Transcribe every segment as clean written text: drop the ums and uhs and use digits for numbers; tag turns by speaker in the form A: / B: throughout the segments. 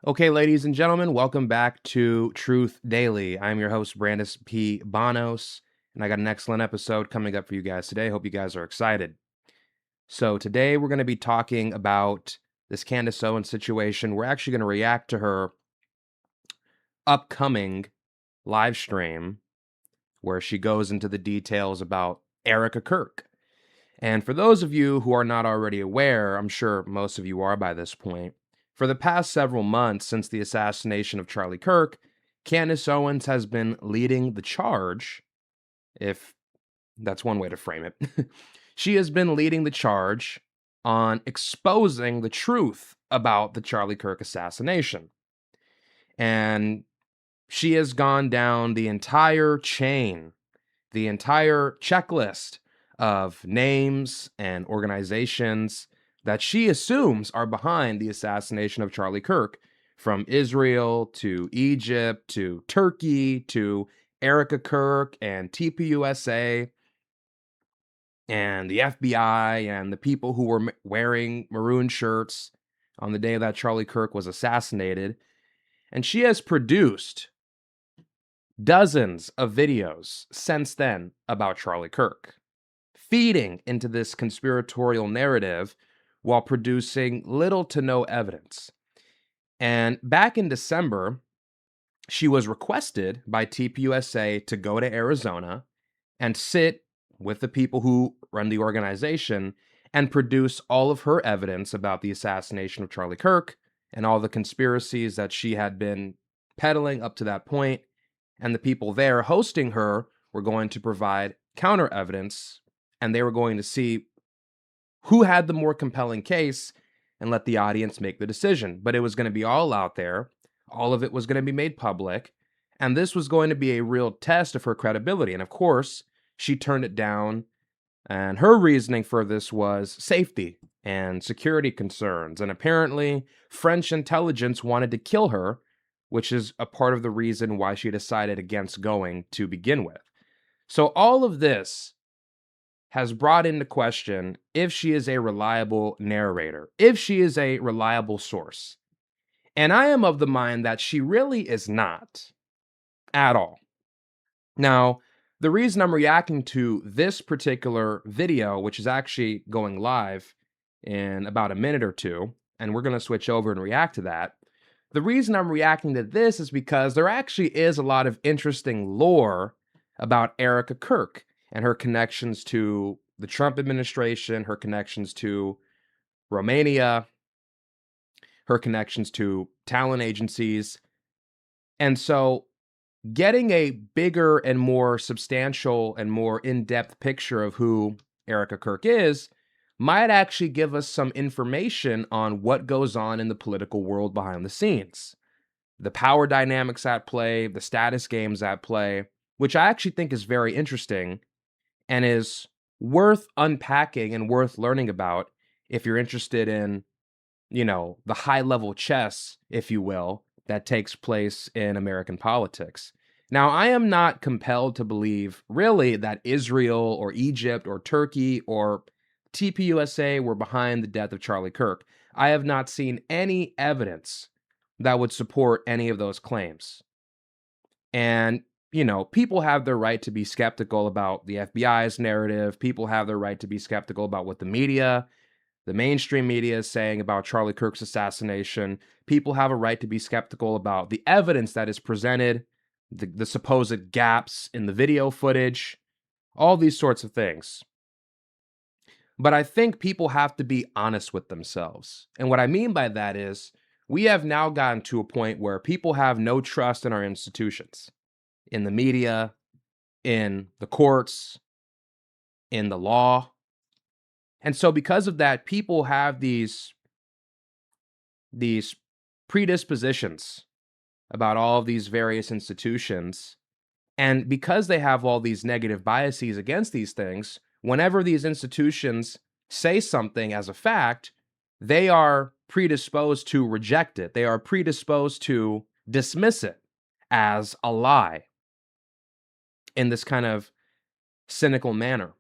A: Okay, ladies and gentlemen, welcome back to Truth Daily. I'm your host, Brandis P. Bonos, and I got an excellent episode coming up for you guys today. Hope you guys are excited. So, today we're going to be talking about this Candace Owens situation. We're actually going to react to her upcoming live stream where she goes into the details about Erika Kirk. And for those of you who are not already aware, I'm sure most of you are by this point, for the past several months since the assassination of Charlie Kirk, Candace Owens has been leading the charge, if that's one way to frame it. She has been leading the charge on exposing the truth about the Charlie Kirk assassination. And she has gone down the entire chain, the entire checklist of names and organizations that she assumes are behind the assassination of Charlie Kirk, from Israel to Egypt to Turkey to Erika Kirk and TPUSA and the FBI and the people who were wearing maroon shirts on the day that Charlie Kirk was assassinated. And she has produced dozens of videos since then about Charlie Kirk, feeding into this conspiratorial narrative while producing little to no evidence. And back in December, she was requested by TPUSA to go to Arizona and sit with the people who run the organization and produce all of her evidence about the assassination of Charlie Kirk and all the conspiracies that she had been peddling up to that point. And the people there hosting her were going to provide counter evidence, and they were going to see who had the more compelling case and let the audience make the decision. But it was going to be all out there. All of it was going to be made public. And this was going to be a real test of her credibility. And of course, she turned it down. And her reasoning for this was safety and security concerns. And apparently, French intelligence wanted to kill her, which is a part of the reason why she decided against going to begin with. So all of this has brought into question if she is a reliable narrator, if she is a reliable source. And I am of the mind that she really is not at all. Now, the reason I'm reacting to this particular video, which is actually going live in about a minute or two, and we're going to switch over and react to that. The reason I'm reacting to this is because there actually is a lot of interesting lore about Erika Kirk and her connections to the Trump administration, her connections to Romania, her connections to talent agencies. And so getting a bigger and more substantial and more in-depth picture of who Erika Kirk is might actually give us some information on what goes on in the political world behind the scenes. The power dynamics at play, the status games at play, which I actually think is very interesting and is worth unpacking and worth learning about if you're interested in, the high-level chess, if you will, that takes place in American politics. Now, I am not compelled to believe, really, that Israel or Egypt or Turkey or TPUSA were behind the death of Charlie Kirk. I have not seen any evidence that would support any of those claims. And, people have their right to be skeptical about the FBI's narrative. People have their right to be skeptical about what the mainstream media is saying about Charlie Kirk's assassination. People have a right to be skeptical about the evidence that is presented, the supposed gaps in the video footage, all these sorts of things. But I think people have to be honest with themselves. And what I mean by that is we have now gotten to a point where people have no trust in our institutions, in the media, in the courts, in the law. And so because of that, people have these predispositions about all of these various institutions. And because they have all these negative biases against these things, whenever these institutions say something as a fact, they are predisposed to reject it. They are predisposed to dismiss it as a lie in this kind of cynical manner.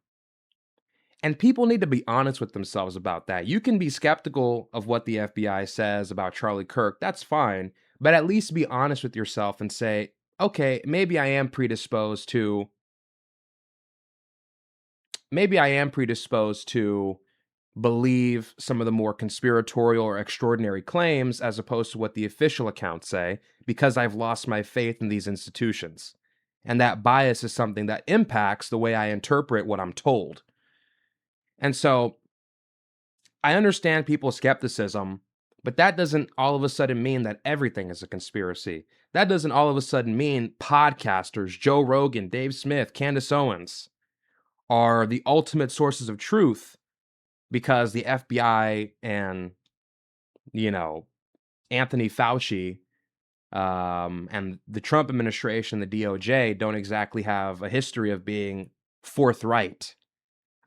A: And people need to be honest with themselves about that. You can be skeptical of what the FBI says about Charlie Kirk. That's fine. But at least be honest with yourself and say, okay, maybe I am predisposed to believe some of the more conspiratorial or extraordinary claims as opposed to what the official accounts say because I've lost my faith in these institutions. And that bias is something that impacts the way I interpret what I'm told. And so I understand people's skepticism, but that doesn't all of a sudden mean that everything is a conspiracy. That doesn't all of a sudden mean podcasters, Joe Rogan, Dave Smith, Candace Owens, are the ultimate sources of truth because the FBI and, you know, Anthony Fauci and the Trump administration, the DOJ, don't exactly have a history of being forthright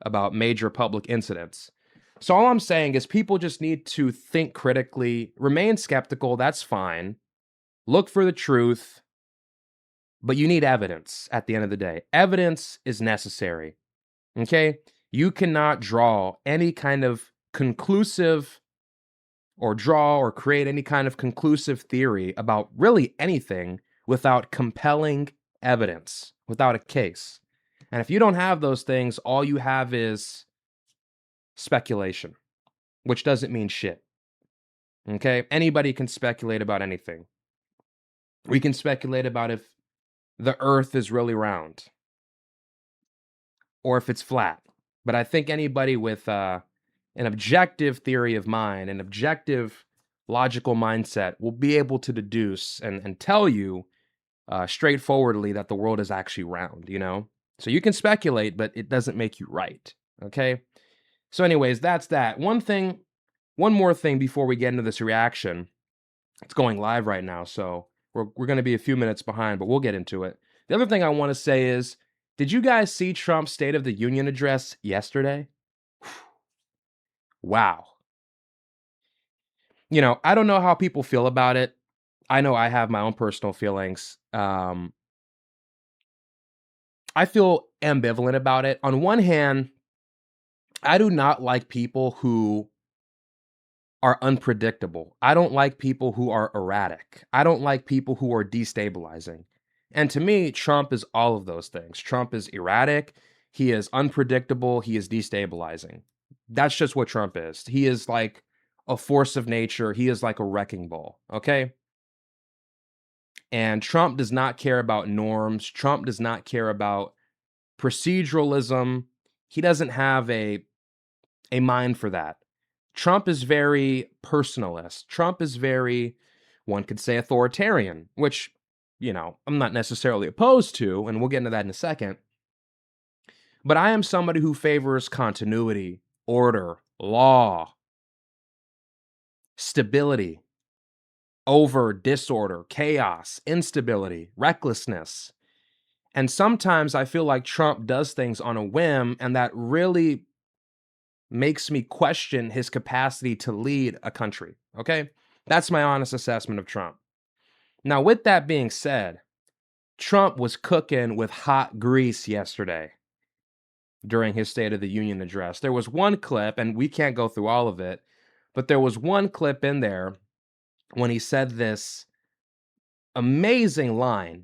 A: about major public incidents. So all I'm saying is people just need to think critically, remain skeptical, that's fine. Look for the truth, but you need evidence at the end of the day. Evidence is necessary. Okay? You cannot draw any kind of conclusive or create any kind of conclusive theory about really anything without compelling evidence, without a case. And if you don't have those things, all you have is speculation, which doesn't mean shit. Okay? Anybody can speculate about anything. We can speculate about if the earth is really round or if it's flat. But I think anybody with an objective theory of mind, an objective logical mindset will be able to deduce and tell you straightforwardly that the world is actually round, you know? So you can speculate, but it doesn't make you right. Okay? So anyways, that's that. One more thing before we get into this reaction. It's going live right now, so we're going to be a few minutes behind, but we'll get into it. The other thing I want to say is, did you guys see Trump's State of the Union address yesterday? Wow. You know, I don't know how people feel about it. I know I have my own personal feelings. I feel ambivalent about it. On one hand, I do not like people who are unpredictable. I don't like people who are erratic. I don't like people who are destabilizing. And to me, Trump is all of those things. Trump is erratic, he is unpredictable, he is destabilizing. That's just what Trump is. He is like a force of nature, he is like a wrecking ball, okay? And Trump does not care about norms. Trump does not care about proceduralism. He doesn't have a mind for that. Trump is very personalist. Trump is very, one could say, authoritarian, which, you know, I'm not necessarily opposed to, and we'll get into that in a second. But I am somebody who favors continuity, order, law, stability, over disorder, chaos, instability, recklessness. And sometimes I feel like Trump does things on a whim, and that really makes me question his capacity to lead a country, okay? That's my honest assessment of Trump. Now, with that being said, Trump was cooking with hot grease yesterday during his State of the Union address. There was one clip, and we can't go through all of it, but there was one clip in there when he said this amazing line,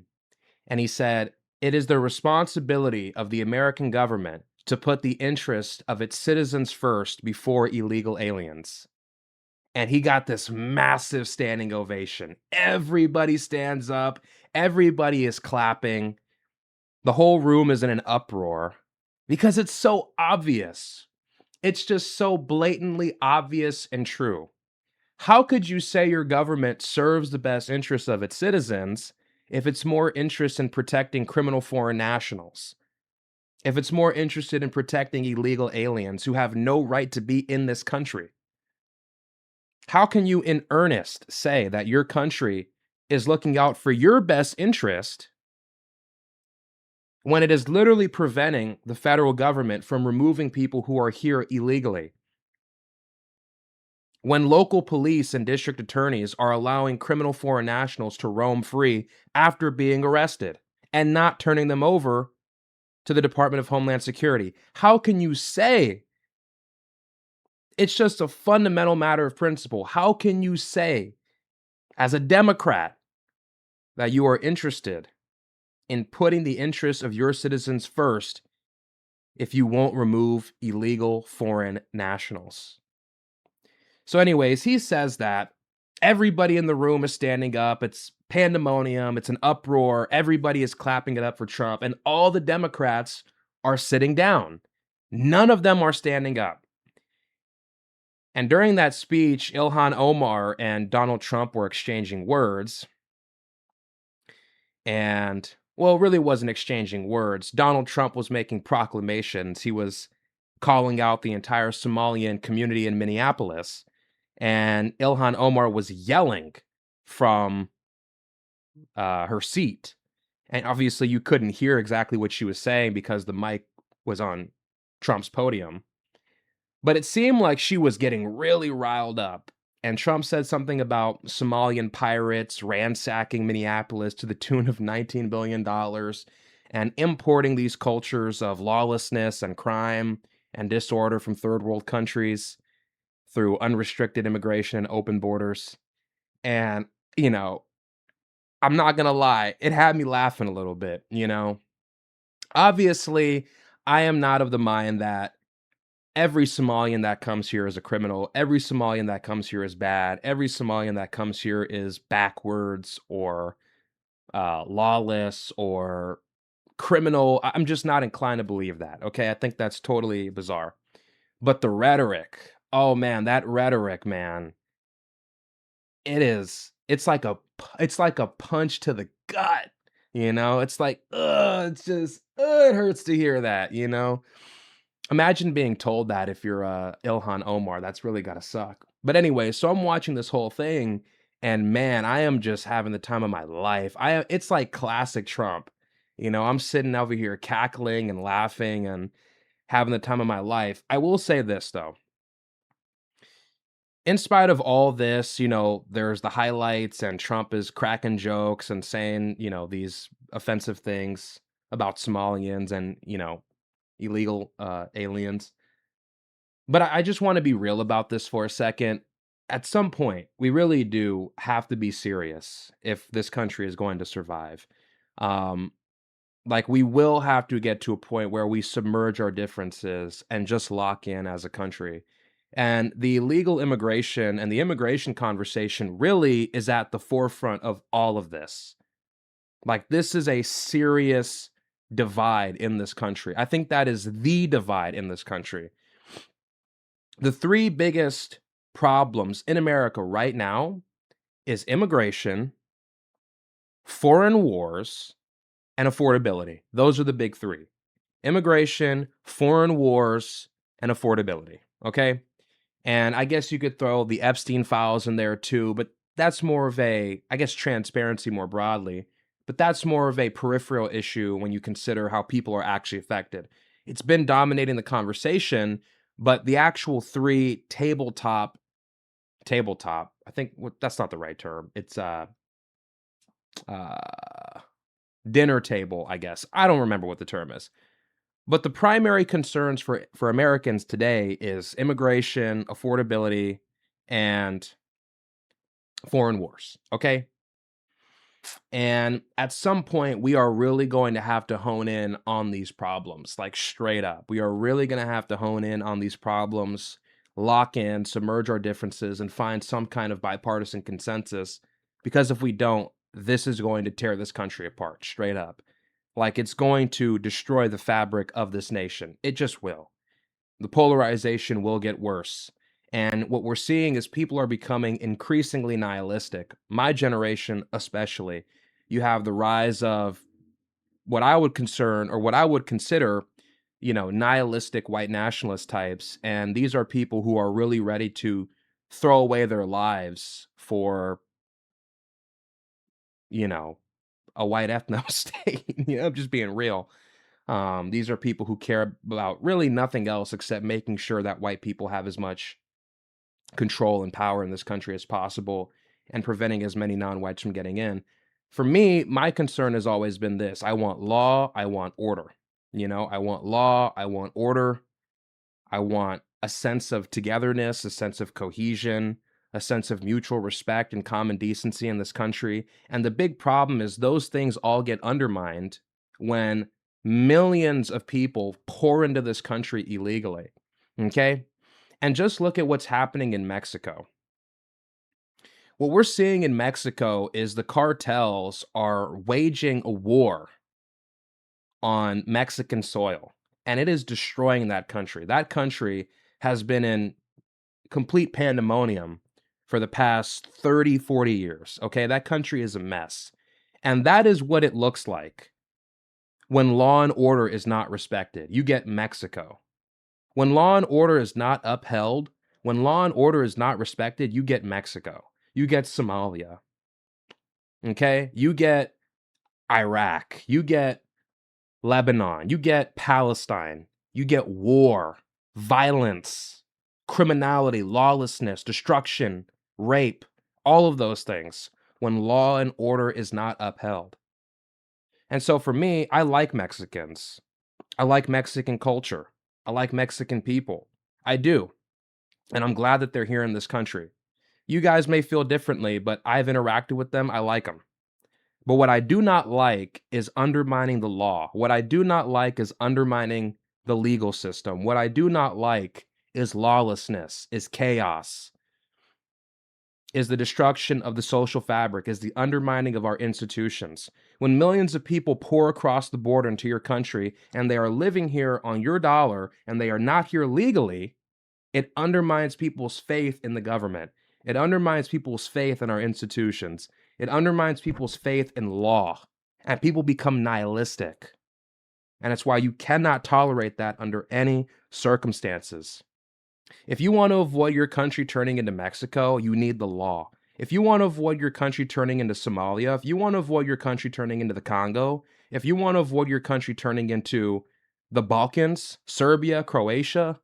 A: and he said, "It is the responsibility of the American government to put the interest of its citizens first before illegal aliens." And he got this massive standing ovation. Everybody stands up. Everybody is clapping. The whole room is in an uproar because it's so obvious. It's just so blatantly obvious and true. How could you say your government serves the best interests of its citizens if it's more interested in protecting criminal foreign nationals? If it's more interested in protecting illegal aliens who have no right to be in this country? How can you in earnest say that your country is looking out for your best interest when it is literally preventing the federal government from removing people who are here illegally? When local police and district attorneys are allowing criminal foreign nationals to roam free after being arrested and not turning them over to the Department of Homeland Security. How can you say it's just a fundamental matter of principle? How can you say, as a Democrat, that you are interested in putting the interests of your citizens first if you won't remove illegal foreign nationals? So, anyways, he says that everybody in the room is standing up. It's pandemonium, it's an uproar. Everybody is clapping it up for Trump, and all the Democrats are sitting down. None of them are standing up. And during that speech, Ilhan Omar and Donald Trump were exchanging words. And, well, it really wasn't exchanging words. Donald Trump was making proclamations. He was calling out the entire Somalian community in Minneapolis. And Ilhan Omar was yelling from her seat. And obviously, you couldn't hear exactly what she was saying because the mic was on Trump's podium. But it seemed like she was getting really riled up. And Trump said something about Somalian pirates ransacking Minneapolis to the tune of $19 billion and importing these cultures of lawlessness and crime and disorder from third world countries through unrestricted immigration and open borders. And, I'm not going to lie, it had me laughing a little bit. Obviously, I am not of the mind that every Somalian that comes here is a criminal. Every Somalian that comes here is bad. Every Somalian that comes here is backwards or lawless or criminal. I'm just not inclined to believe that. Okay. I think that's totally bizarre. But the rhetoric, oh man, that rhetoric, man, it's like a punch to the gut. It's like, it's just, it hurts to hear that. Imagine being told that if you're Ilhan Omar. That's really gotta suck. But anyway, so I'm watching this whole thing, and man, I am just having the time of my life. It's like classic Trump. I'm sitting over here cackling and laughing and having the time of my life. I will say this though. In spite of all this, there's the highlights and Trump is cracking jokes and saying, these offensive things about Somalians and, illegal aliens. But I just want to be real about this for a second. At some point, we really do have to be serious if this country is going to survive. Um, like, we will have to get to a point where we submerge our differences and just lock in as a country. And the illegal immigration and the immigration conversation really is at the forefront of all of this. Like, this is a serious divide in this country. I think that is the divide in this country. The three biggest problems in America right now is immigration, foreign wars, and affordability. Those are the big three. Immigration, foreign wars, and affordability. Okay? And I guess you could throw the Epstein files in there too, but that's more of I guess, transparency more broadly. But that's more of a peripheral issue when you consider how people are actually affected. It's been dominating the conversation, but the actual three tabletop, I think that's not the right term. It's uh, dinner table, I guess. I don't remember what the term is. But the primary concerns for Americans today is immigration, affordability, and foreign wars. Okay? And at some point, we are really going to have to hone in on these problems, like straight up. We are really going to have to hone in on these problems, lock in, submerge our differences, and find some kind of bipartisan consensus. Because if we don't, this is going to tear this country apart, straight up. Like, it's going to destroy the fabric of this nation. It just will. The polarization will get worse. And what we're seeing is people are becoming increasingly nihilistic. My generation, especially. You have the rise of what I would consider, nihilistic white nationalist types. And these are people who are really ready to throw away their lives for, a white ethno state. I'm just being real. These are people who care about really nothing else except making sure that white people have as much control and power in this country as possible and preventing as many non-whites from getting in. For me, my concern has always been this. I want law, I want order. I want law, I want order, I want a sense of togetherness, a sense of cohesion, a sense of mutual respect and common decency in this country. And the big problem is those things all get undermined when millions of people pour into this country illegally. Okay? And just look at what's happening in Mexico. What we're seeing in Mexico is the cartels are waging a war on Mexican soil, and it is destroying that country. That country has been in complete pandemonium for the past 30, 40 years. Okay, that country is a mess. And that is what it looks like when law and order is not respected. You get Mexico. When law and order is not upheld, when law and order is not respected, you get Mexico. You get Somalia. Okay? You get Iraq. You get Lebanon. You get Palestine. You get war, violence, criminality, lawlessness, destruction, rape, all of those things when law and order is not upheld. And so for me, I like Mexicans. I like Mexican culture. I like Mexican people. I do. And I'm glad that they're here in this country. You guys may feel differently, but I've interacted with them. I like them. But what I do not like is undermining the law. What I do not like is undermining the legal system. What I do not like is lawlessness, is chaos, is the destruction of the social fabric, is the undermining of our institutions. When millions of people pour across the border into your country and they are living here on your dollar and they are not here legally, it undermines people's faith in the government. It undermines people's faith in our institutions. It undermines people's faith in law. And people become nihilistic. And it's why you cannot tolerate that under any circumstances. If you want to avoid your country turning into Mexico, you need the law. If you want to avoid your country turning into Somalia, if you want to avoid your country turning into the Congo, if you want to avoid your country turning into the Balkans, Serbia, Croatia,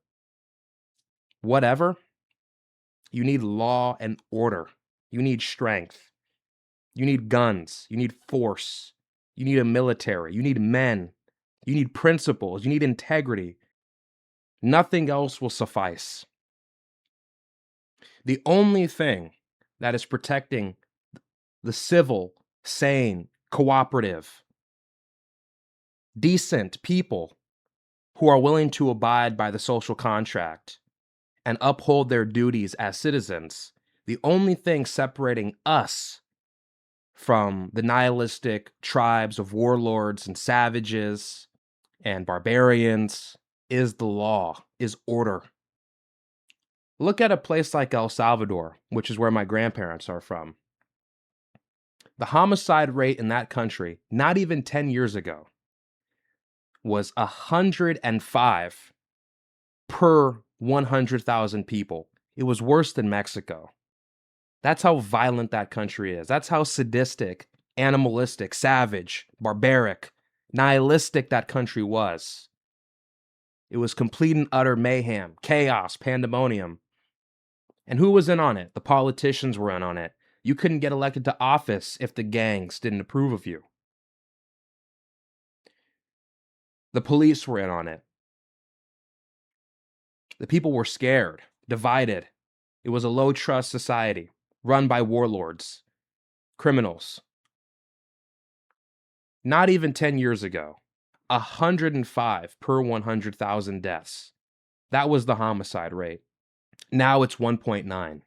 A: whatever, you need law and order. You need strength. You need guns. You need force. You need a military. You need men. You need principles. You need integrity. Nothing else will suffice. The only thing that is protecting the civil, sane, cooperative, decent people who are willing to abide by the social contract and uphold their duties as citizens, the only thing separating us from the nihilistic tribes of warlords and savages and barbarians is the law, is order. Look at a place like El Salvador, which is where my grandparents are from. The homicide rate in that country, not even 10 years ago, was 105 per 100,000 people. It was worse than Mexico. That's how violent that country is. That's how sadistic, animalistic, savage, barbaric, nihilistic that country was. It was complete and utter mayhem, chaos, pandemonium. And who was in on it? The politicians were in on it. You couldn't get elected to office if the gangs didn't approve of you. The police were in on it. The people were scared, divided. It was a low trust society run by warlords, criminals. Not even 10 years ago, 105 per 100,000 deaths. That was the homicide rate. Now it's 1.9.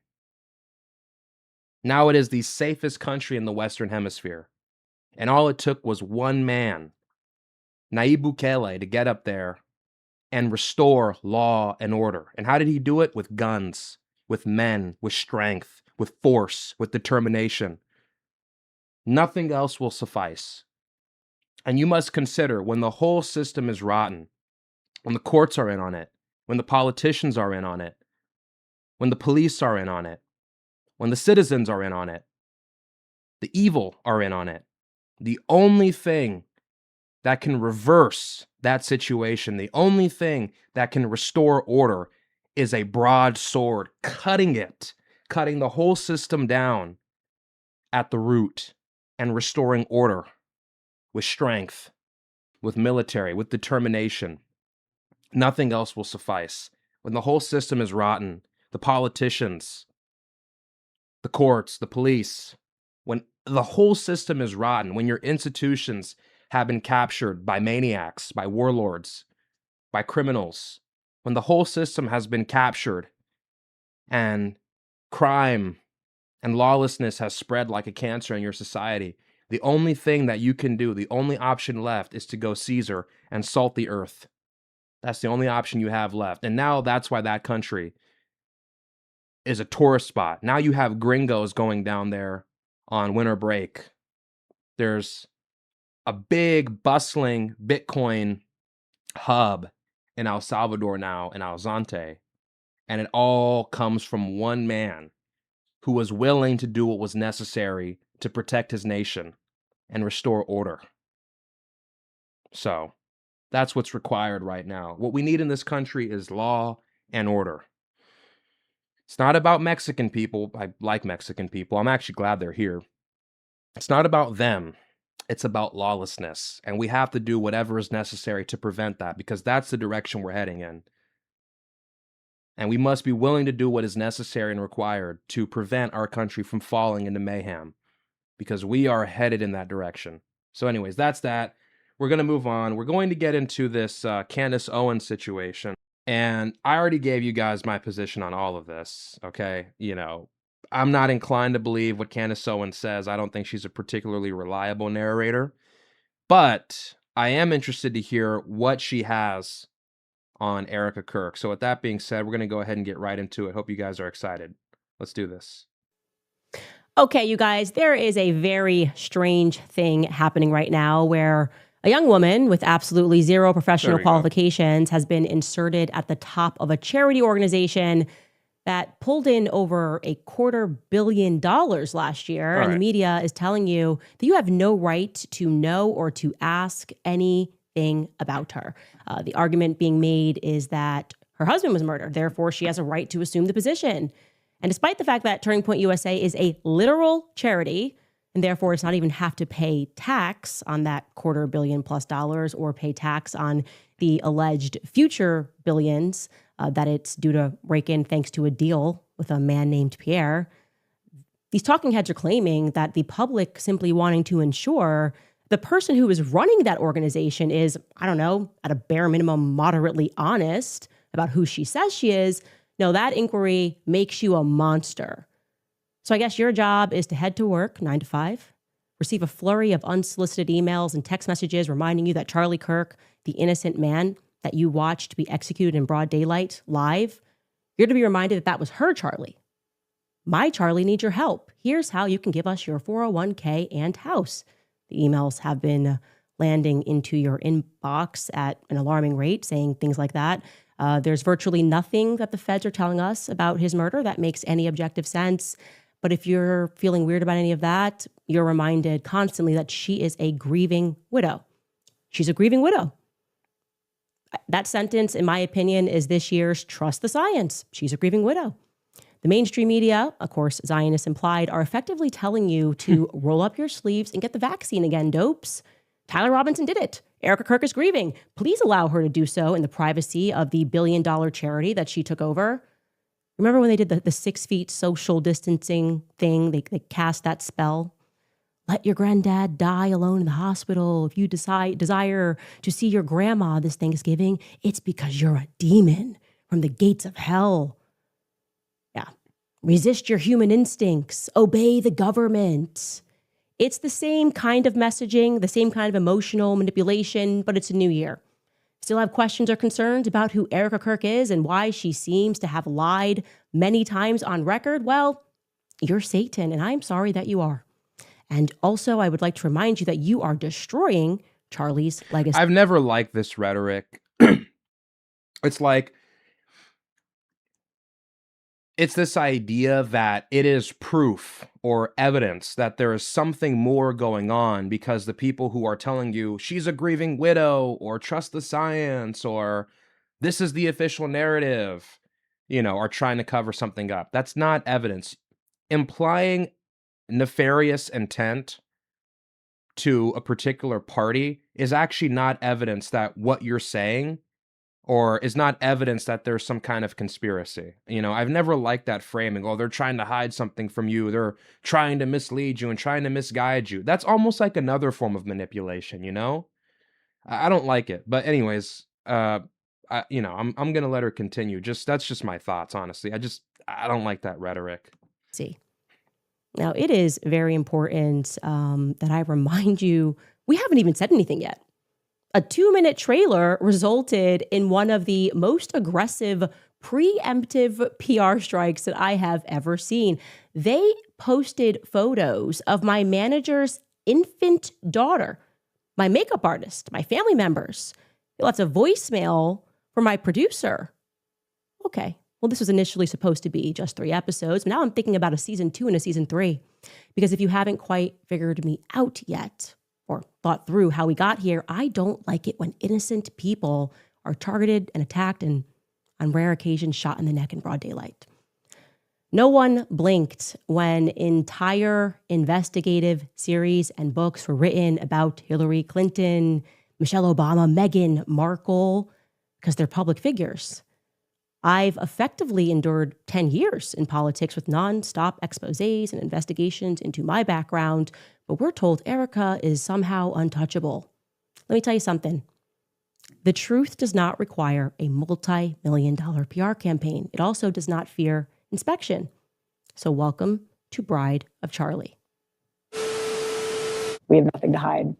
A: Now it is the safest country in the Western Hemisphere. And all it took was one man, Nayib Bukele, to get up there and restore law and order. And how did he do it? With guns, with men, with strength, with force, with determination. Nothing else will suffice. And you must consider when the whole system is rotten, when the courts are in on it, when the politicians are in on it, when the police are in on it, when the citizens are in on it, the evil are in on it. The only thing that can reverse that situation, the only thing that can restore order is a broadsword, cutting the whole system down at the root and restoring order with strength. with military, with determination. Nothing else will suffice. When the whole system is rotten, the politicians, the courts, the police, when the whole system is rotten, when your institutions have been captured by maniacs, by warlords, by criminals, when the whole system has been captured and crime and lawlessness has spread like a cancer in your society, the only thing that you can do, the only option left is to go Caesar and salt the earth. That's the only option you have left. And now that's why that country is a tourist spot. Now you have gringos going down there on winter break. There's a big, bustling Bitcoin hub in El Salvador now, in Alzante. And it all comes from one man who was willing to do what was necessary to protect his nation and restore order. So that's what's required right now. What we need in this country is law and order. It's not about Mexican people. I like Mexican people. I'm actually glad they're here. It's not about them. It's about lawlessness. And we have to do whatever is necessary to prevent that, because that's the direction we're heading in. And we must be willing to do what is necessary and required to prevent our country from falling into mayhem, because we are headed in that direction. So anyways, that's that. We're going to move on. We're going to get into this Candace Owens situation. And I already gave you guys my position on all of this, okay? You know, I'm not inclined to believe what Candace Owens says. I don't think she's a particularly reliable narrator. But I am interested to hear what she has on Erika Kirk. So with that being said, we're going to go ahead and get right into it. Hope you guys are excited. Let's do this.
B: Okay, you guys, there is a very strange thing happening right now where a young woman with absolutely zero professional qualifications has been inserted at the top of a charity organization that pulled in over $250 million last year.
A: All
B: and
A: right.
B: the media is telling you that you have no right to know or to ask anything about her. The argument being made is that her husband was murdered. Therefore, she has a right to assume the position. And despite the fact that Turning Point USA is a literal charity, and therefore does not even have to pay tax on that $250 million plus or pay tax on the alleged future billions that it's due to rake in thanks to a deal with a man named Pierre, these talking heads are claiming that the public simply wanting to ensure the person who is running that organization is, I don't know, at a bare minimum, moderately honest about who she says she is. No, that inquiry makes you a monster. So I guess your job is to head to work 9 to 5, receive a flurry of unsolicited emails and text messages reminding you that Charlie Kirk, the innocent man that you watched be executed in broad daylight live, you're to be reminded that that was her Charlie. My Charlie needs your help. Here's how you can give us your 401k and house. The emails have been landing into your inbox at an alarming rate, saying things like that. There's virtually nothing that the feds are telling us about his murder that makes any objective sense. But if you're feeling weird about any of that, you're reminded constantly that she is a grieving widow. She's a grieving widow. That sentence, in my opinion, is this year's Trust the Science. She's a grieving widow. The mainstream media, of course, Zionists implied, are effectively telling you to roll up your sleeves and get the vaccine again, dopes. Tyler Robinson did it. Erika Kirk is grieving. Please allow her to do so in the privacy of the billion-dollar charity that she took over. Remember when they did the 6 feet social distancing thing? They cast that spell. Let your granddad die alone in the hospital. If you desire to see your grandma this Thanksgiving, it's because you're a demon from the gates of hell. Yeah. Resist your human instincts. Obey the government. It's the same kind of messaging, the same kind of emotional manipulation, but it's a new year. Still have questions or concerns about who Erika Kirk is and why she seems to have lied many times on record? Well, you're Satan, and I'm sorry that you are. And also, I would like to remind you that you are destroying Charlie's legacy.
A: I've never liked this rhetoric. It's like, it's this idea that it is proof or evidence that there is something more going on because the people who are telling you she's a grieving widow or trust the science or this is the official narrative, are trying to cover something up. That's not evidence. Implying nefarious intent to a particular party is actually not evidence that what you're saying or is not evidence that there's some kind of conspiracy. I've never liked that framing. Oh, they're trying to hide something from you. They're trying to mislead you and trying to misguide you. That's almost like another form of manipulation. I don't like it. But anyways, I'm gonna let her continue. That's just my thoughts, honestly. I don't like that rhetoric.
B: See. Now, it is very important that I remind you, we haven't even said anything yet. A 2-minute trailer resulted in one of the most aggressive preemptive PR strikes that I have ever seen. They posted photos of my manager's infant daughter, my makeup artist, my family members. They left a voicemail for my producer. Okay. Well, this was initially supposed to be just 3 episodes. Now I'm thinking about a season 2 and a season 3. Because if you haven't quite figured me out yet or thought through how we got here, I don't like it when innocent people are targeted and attacked and on rare occasions shot in the neck in broad daylight. No one blinked when entire investigative series and books were written about Hillary Clinton, Michelle Obama, Meghan Markle, because they're public figures. I've effectively endured 10 years in politics with nonstop exposés and investigations into my background, but we're told Erika is somehow untouchable. Let me tell you something. The truth does not require a multi-million-dollar PR campaign. It also does not fear inspection. So welcome to Bride of Charlie.
C: We have nothing to hide.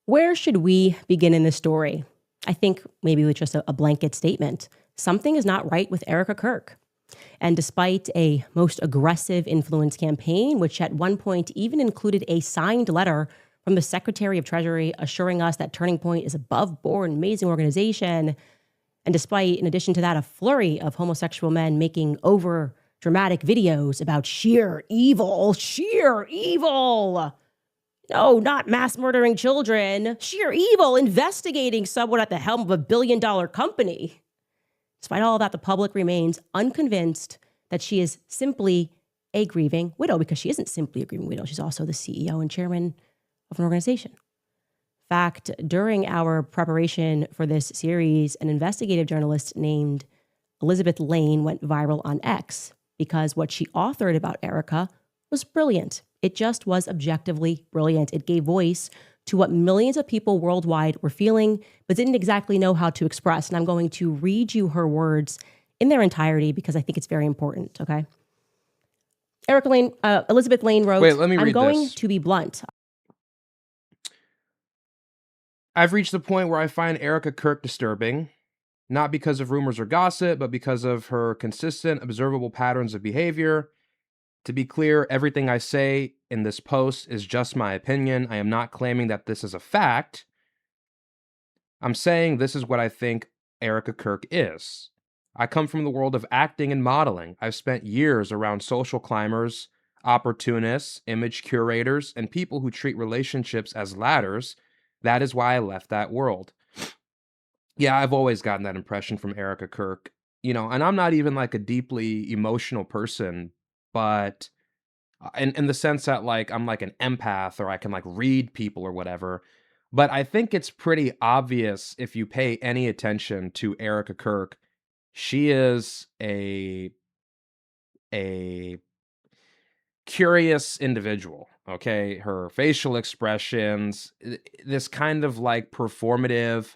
B: Where should we begin in this story? I think maybe with just a blanket statement. Something is not right with Erika Kirk. And despite a most aggressive influence campaign, which at one point even included a signed letter from the Secretary of Treasury assuring us that Turning Point is above board, an amazing organization, and despite, in addition to that, a flurry of homosexual men making over dramatic videos about sheer evil. No, not mass murdering children. Sheer evil, investigating someone at the helm of a billion-dollar company. Despite all of that, the public remains unconvinced that she is simply a grieving widow, because she isn't simply a grieving widow. She's also the CEO and chairman of an organization. In fact, during our preparation for this series, an investigative journalist named Elizabeth Lane went viral on X because what she authored about Erika was brilliant. It just was objectively brilliant. It gave voice to what millions of people worldwide were feeling, but didn't exactly know how to express. And I'm going to read you her words in their entirety because I think it's very important, okay? Elizabeth Lane wrote,
A: Wait, let me
B: I'm
A: read
B: going
A: this.
B: to be blunt.
A: I've reached the point where I find Erika Kirk disturbing, not because of rumors or gossip, but because of her consistent, observable patterns of behavior. To be clear, everything I say in this post is just my opinion. I am not claiming that this is a fact. I'm saying this is what I think Erika Kirk is. I come from the world of acting and modeling. I've spent years around social climbers, opportunists, image curators, and people who treat relationships as ladders. That is why I left that world. Yeah, I've always gotten that impression from Erika Kirk. And I'm not even like a deeply emotional person, but in the sense that like I'm like an empath or I can like read people or whatever. But I think it's pretty obvious if you pay any attention to Erika Kirk, she is a curious individual. Okay, her facial expressions, this kind of like performative,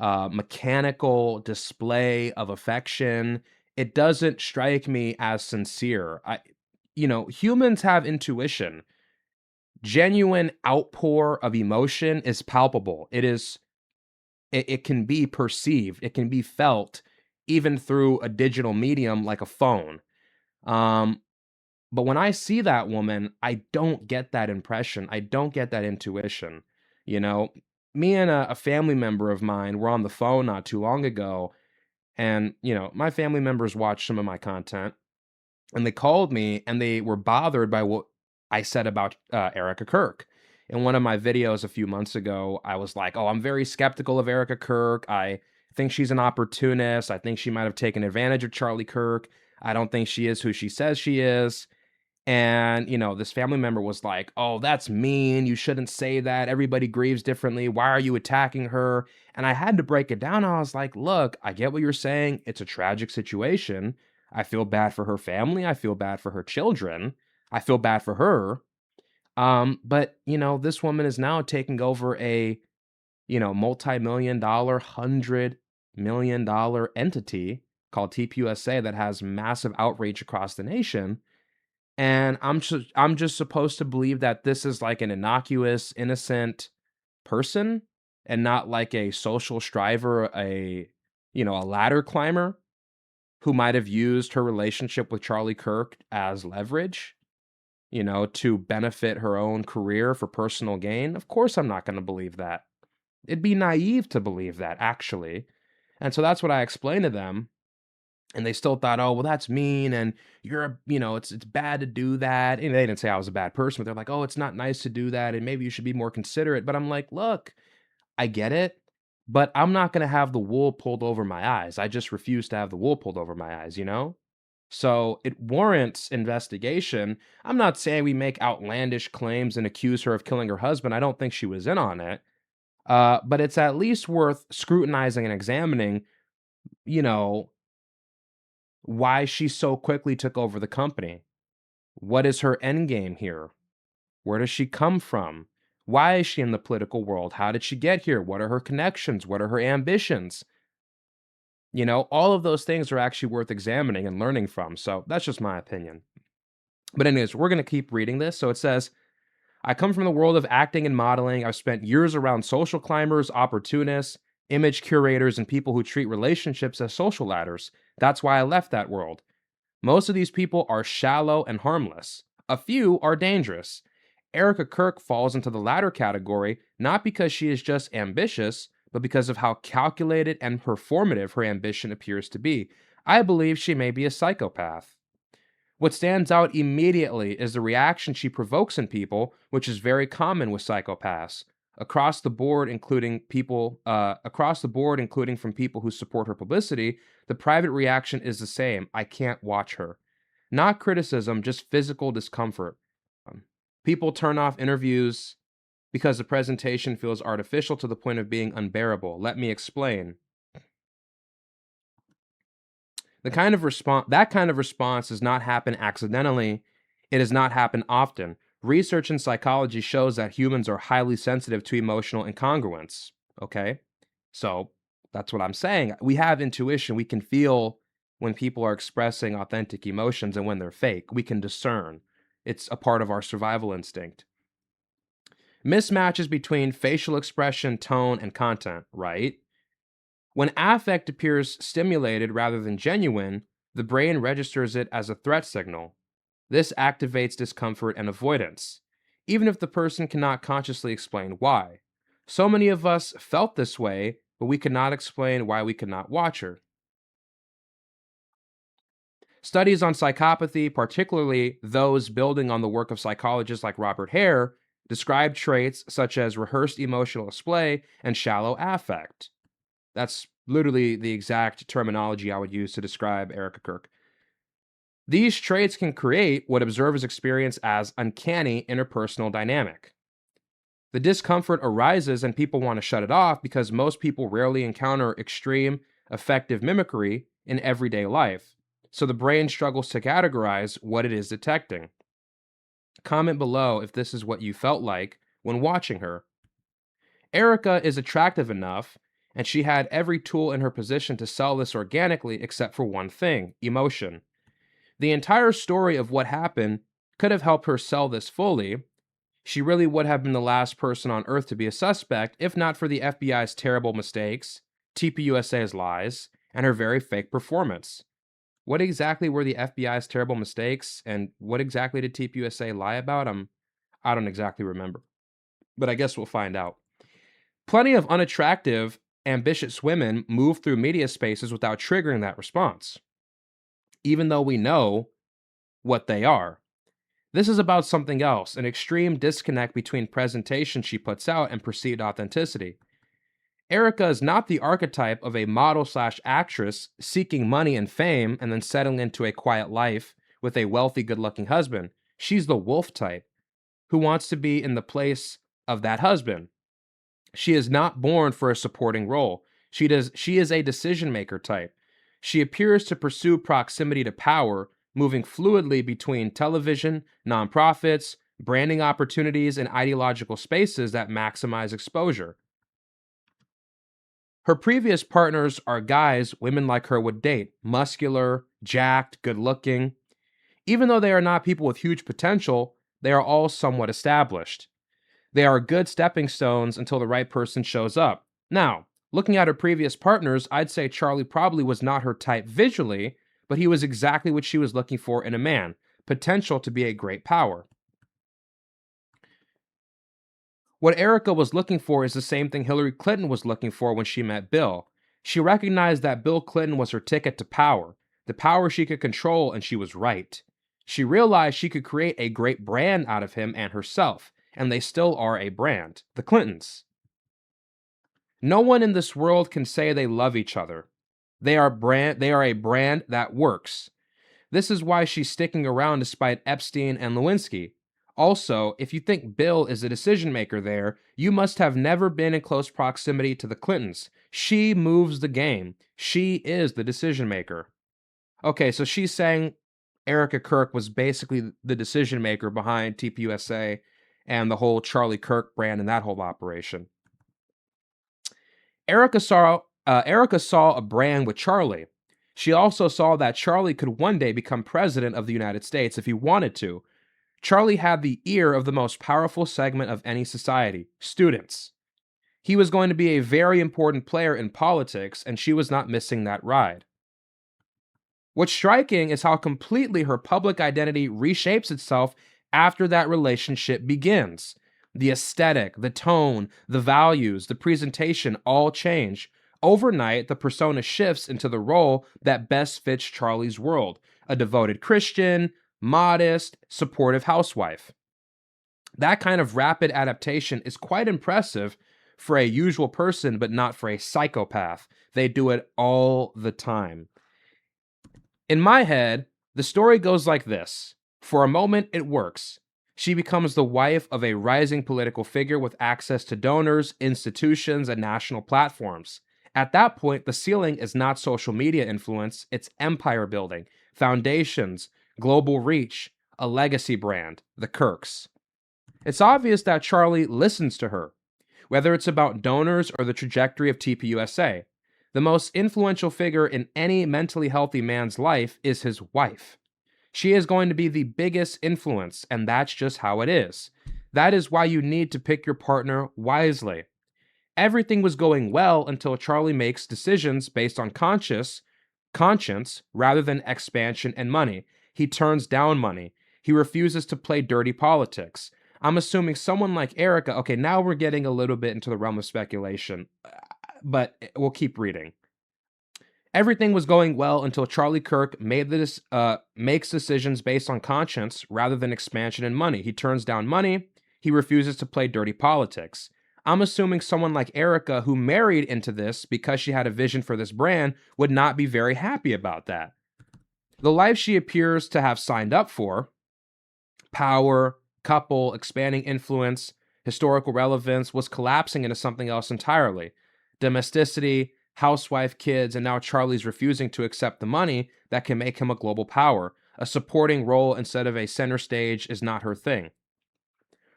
A: mechanical display of affection. It doesn't strike me as sincere. Humans have intuition. Genuine outpour of emotion is palpable. It can be perceived. It can be felt even through a digital medium like a phone. But when I see that woman, I don't get that impression. I don't get that intuition. Me and a family member of mine were on the phone not too long ago, and my family members watched some of my content. And they called me and they were bothered by what I said about Erika Kirk. In one of my videos a few months ago, I was like, "Oh, I'm very skeptical of Erika Kirk. I think she's an opportunist. I think she might have taken advantage of Charlie Kirk. I don't think she is who she says she is. And, this family member was like, "Oh, that's mean. You shouldn't say that. Everybody grieves differently. Why are you attacking her?" And I had to break it down. I was like, "Look, I get what you're saying. It's a tragic situation. I feel bad for her family. I feel bad for her children. I feel bad for her. But, this woman is now taking over a, multi-million dollar, $100 million entity called TPUSA that has massive outreach across the nation. And I'm just supposed to believe that this is like an innocuous, innocent person and not like a social striver, a ladder climber who might have used her relationship with Charlie Kirk as leverage, to benefit her own career for personal gain. Of course, I'm not going to believe that. It'd be naive to believe that, actually. And so that's what I explained to them. And they still thought, "Oh, well, that's mean, and it's bad to do that." And they didn't say I was a bad person, but they're like, "Oh, it's not nice to do that, and maybe you should be more considerate." But I'm like, "Look, I get it, but I'm not gonna have the wool pulled over my eyes. I just refuse to have the wool pulled over my eyes, you know?" So it warrants investigation. I'm not saying we make outlandish claims and accuse her of killing her husband. I don't think she was in on it. But it's at least worth scrutinizing and examining, you know, why she so quickly took over the company. What is her end game here? Where does she come from? Why is she in the political world? How did she get here? What are her connections? What are her ambitions? All of those things are actually worth examining and learning from. So that's just my opinion. But, anyways, we're going to keep reading this. So it says, "I come from the world of acting and modeling. I've spent years around social climbers, opportunists, image curators, and people who treat relationships as social ladders. That's why I left that world. Most of these people are shallow and harmless. A few are dangerous. Erika Kirk falls into the latter category not because she is just ambitious, but because of how calculated and performative her ambition appears to be. I believe she may be a psychopath. What stands out immediately is the reaction she provokes in people, which is very common with psychopaths. Across the board, including from people who support her publicity, the private reaction is the same. I can't watch her. Not criticism, just physical discomfort. Um, People turn off interviews because the presentation feels artificial to the point of being unbearable. Let me explain. That kind of response does not happen accidentally. It does not happen often. Research in psychology shows that humans are highly sensitive to emotional incongruence. Okay? So that's what I'm saying. We have intuition. We can feel when people are expressing authentic emotions and when they're fake. We can discern. It's a part of our survival instinct. Mismatches between facial expression, tone, and content, right? When affect appears stimulated rather than genuine, the brain registers it as a threat signal. This activates discomfort and avoidance, even if the person cannot consciously explain why. So many of us felt this way, but we could not explain why we could not watch her. Studies on psychopathy, particularly those building on the work of psychologists like Robert Hare, describe traits such as rehearsed emotional display and shallow affect. That's literally the exact terminology I would use to describe Erika Kirk. These traits can create what observers experience as uncanny interpersonal dynamic. The discomfort arises and people want to shut it off because most people rarely encounter extreme, effective mimicry in everyday life. So the brain struggles to categorize what it is detecting. Comment below if this is what you felt like when watching her. Erika is attractive enough, and she had every tool in her position to sell this organically except for one thing: emotion. The entire story of what happened could have helped her sell this fully. She really would have been the last person on earth to be a suspect if not for the FBI's terrible mistakes, TPUSA's lies, and her very fake performance. What exactly were the FBI's terrible mistakes, and what exactly did TPUSA lie about? I don't exactly remember, but I guess we'll find out. Plenty of unattractive, ambitious women move through media spaces without triggering that response, even though we know what they are. This is about something else, an extreme disconnect between presentation she puts out and perceived authenticity. Erika is not the archetype of a model slash actress seeking money and fame and then settling into a quiet life with a wealthy, good looking husband. She's the wolf type who wants to be in the place of that husband. She is not born for a supporting role. She is a decision maker type. She appears to pursue proximity to power, moving fluidly between television, nonprofits, branding opportunities, and ideological spaces that maximize exposure. Her previous partners are guys women like her would date, muscular, jacked, good looking. Even though they are not people with huge potential, they are all somewhat established. They are good stepping stones until the right person shows up. Now, looking at her previous partners, I'd say Charlie probably was not her type visually, but he was exactly what she was looking for in a man, potential to be a great power. What Erika was looking for is the same thing Hillary Clinton was looking for when she met Bill. She recognized that Bill Clinton was her ticket to power, the power she could control, and she was right. She realized she could create a great brand out of him and herself, and they still are a brand, the Clintons. No one in this world can say they love each other. They are a brand that works. This is why she's sticking around despite Epstein and Lewinsky. Also, if you think Bill is a decision maker there, you must have never been in close proximity to the Clintons. She moves the game. She is the decision maker. Okay, so she's saying Erika Kirk was basically the decision maker behind TPUSA and the whole Charlie Kirk brand and that whole operation. Erika saw a brand with Charlie. She also saw that Charlie could one day become president of the United States if he wanted to. Charlie had the ear of the most powerful segment of any society, students. He was going to be a very important player in politics, and she was not missing that ride. What's striking is how completely her public identity reshapes itself after that relationship begins. The aesthetic, the tone, the values, the presentation all change. Overnight, the persona shifts into the role that best fits Charlie's world: a devoted Christian, modest, supportive housewife. That kind of rapid adaptation is quite impressive for a usual person, but not for a psychopath. They do it all the time. In my head, the story goes like this. For a moment, it works. She becomes the wife of a rising political figure with access to donors, institutions, and national platforms. At that point, the ceiling is not social media influence, it's empire building, foundations, global reach, a legacy brand, the Kirks. It's obvious that Charlie listens to her, whether it's about donors or the trajectory of TPUSA. The most influential figure in any mentally healthy man's life is his wife. She is going to be the biggest influence, and that's just how it is. That is why you need to pick your partner wisely. Everything was going well until Charlie makes decisions based on conscience rather than expansion and money. He turns down money. He refuses to play dirty politics. I'm assuming someone like Erika, okay, now we're getting a little bit into the realm of speculation, but we'll keep reading. Everything was going well until Charlie Kirk makes decisions based on conscience rather than expansion and money. He turns down money. He refuses to play dirty politics. I'm assuming someone like Erika, who married into this because she had a vision for this brand, would not be very happy about that. The life she appears to have signed up for, power, couple, expanding influence, historical relevance, was collapsing into something else entirely. Domesticity, housewife, kids, and now Charlie's refusing to accept the money that can make him a global power. A supporting role instead of a center stage is not her thing.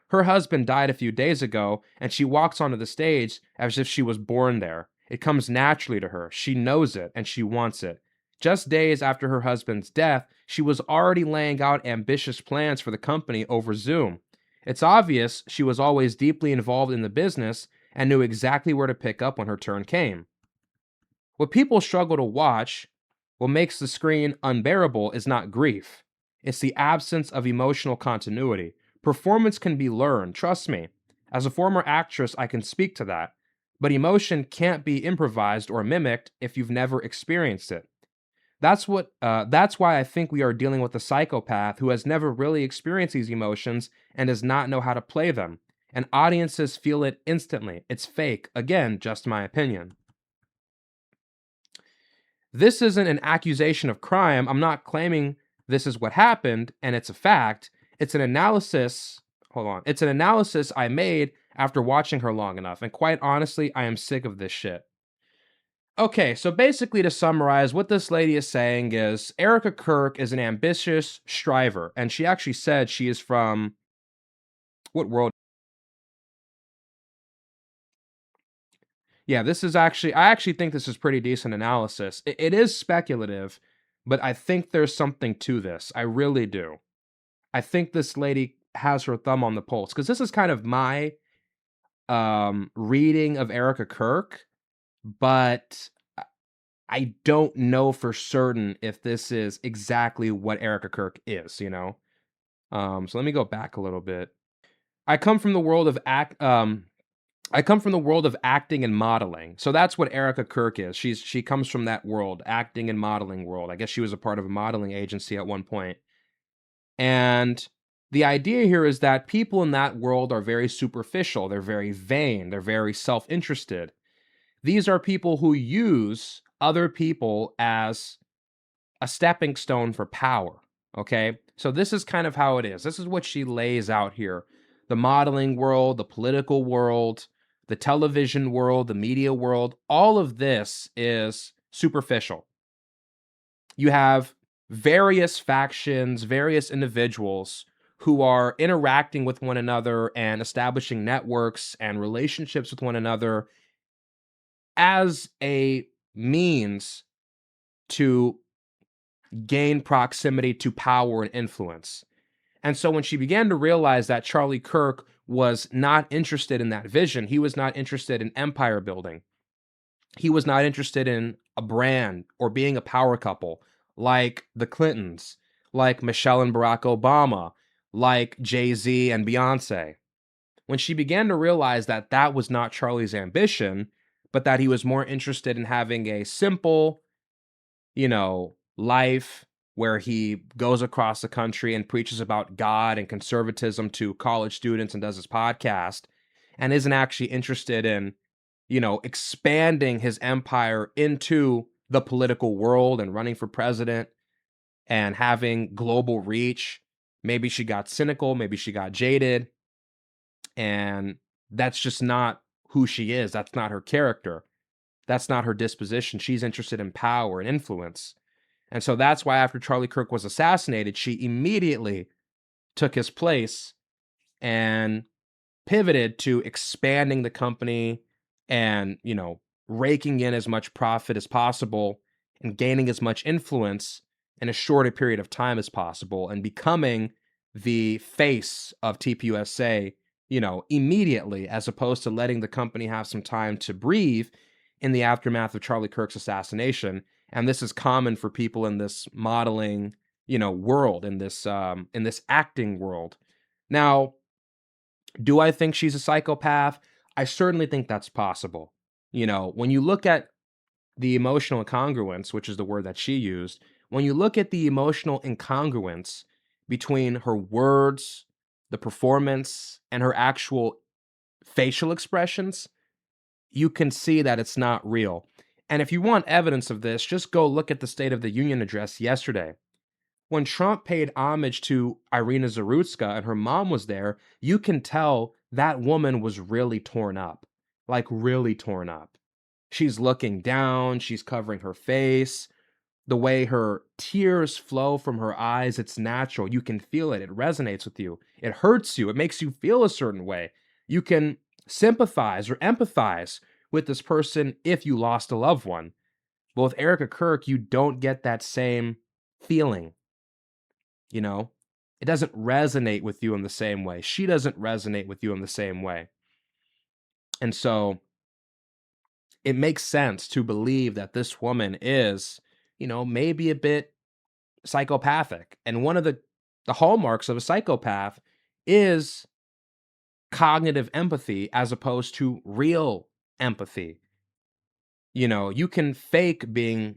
A: Her husband died a few days ago, and she walks onto the stage as if she was born there. It comes naturally to her. She knows it, and she wants it. Just days after her husband's death, she was already laying out ambitious plans for the company over Zoom. It's obvious she was always deeply involved in the business and knew exactly where to pick up when her turn came. What people struggle to watch, what makes the screen unbearable, is not grief. It's the absence of emotional continuity. Performance can be learned, trust me. As a former actress, I can speak to that. But emotion can't be improvised or mimicked if you've never experienced it. That's why I think we are dealing with a psychopath who has never really experienced these emotions and does not know how to play them. and audiences feel it instantly. It's fake. Again, just my opinion. This isn't an accusation of crime. I'm not claiming this is what happened and it's a fact. It's an analysis. Hold on. It's an analysis I made after watching her long enough. And quite honestly, I am sick of this shit. Okay, so basically, to summarize, what this lady is saying is Erika Kirk is an ambitious striver. And she actually said she is from what world? Yeah, this is actually, I actually think this is pretty decent analysis. It is speculative, but I think there's something to this. I really do. I think this lady has her thumb on the pulse because this is kind of my reading of Erika Kirk, but I don't know for certain if this is exactly what Erika Kirk is, you know? So let me go back a little bit. I come from the world of I come from the world of acting and modeling. So that's what Erika Kirk is. She comes from that world, acting and modeling world. I guess she was a part of a modeling agency at one point. And the idea here is that people in that world are very superficial, they're very vain, they're very self-interested. These are people who use other people as a stepping stone for power, okay? So this is kind of how it is. This is what she lays out here. The modeling world, the political world, the television world, the media world, all of this is superficial. You have various factions, various individuals who are interacting with one another and establishing networks and relationships with one another as a means to gain proximity to power and influence. And so when she began to realize that Charlie Kirk was not interested in that vision, he was not interested in empire building. He was not interested in a brand or being a power couple like the Clintons, like Michelle and Barack Obama, like Jay-Z and Beyonce. When she began to realize that that was not Charlie's ambition, but that he was more interested in having a simple, life where he goes across the country and preaches about God and conservatism to college students and does his podcast and isn't actually interested in, expanding his empire into the political world and running for president and having global reach. Maybe she got cynical, maybe she got jaded, and that's just not who she is. That's not her character. That's not her disposition. She's interested in power and influence. And so that's why after Charlie Kirk was assassinated, she immediately took his place and pivoted to expanding the company and, raking in as much profit as possible and gaining as much influence in a shorter period of time as possible and becoming the face of TPUSA, immediately, as opposed to letting the company have some time to breathe in the aftermath of Charlie Kirk's assassination. And this is common for people in this modeling, world, in this acting world. Now, do I think she's a psychopath? I certainly think that's possible. When you look at the emotional incongruence, which is the word that she used, when you look at the emotional incongruence between her words, the performance, and her actual facial expressions, you can see that it's not real. And if you want evidence of this, just go look at the State of the Union address yesterday. When Trump paid homage to Irina Zarutska and her mom was there, you can tell that woman was really torn up. Like, really torn up. She's looking down, she's covering her face. The way her tears flow from her eyes, it's natural. You can feel it. It resonates with you. It hurts you. It makes you feel a certain way. You can sympathize or empathize with this person if you lost a loved one. But with Erika Kirk, you don't get that same feeling. It doesn't resonate with you in the same way. She doesn't resonate with you in the same way. And so it makes sense to believe that this woman is, maybe a bit psychopathic. And one of the hallmarks of a psychopath is cognitive empathy as opposed to real empathy. You can fake being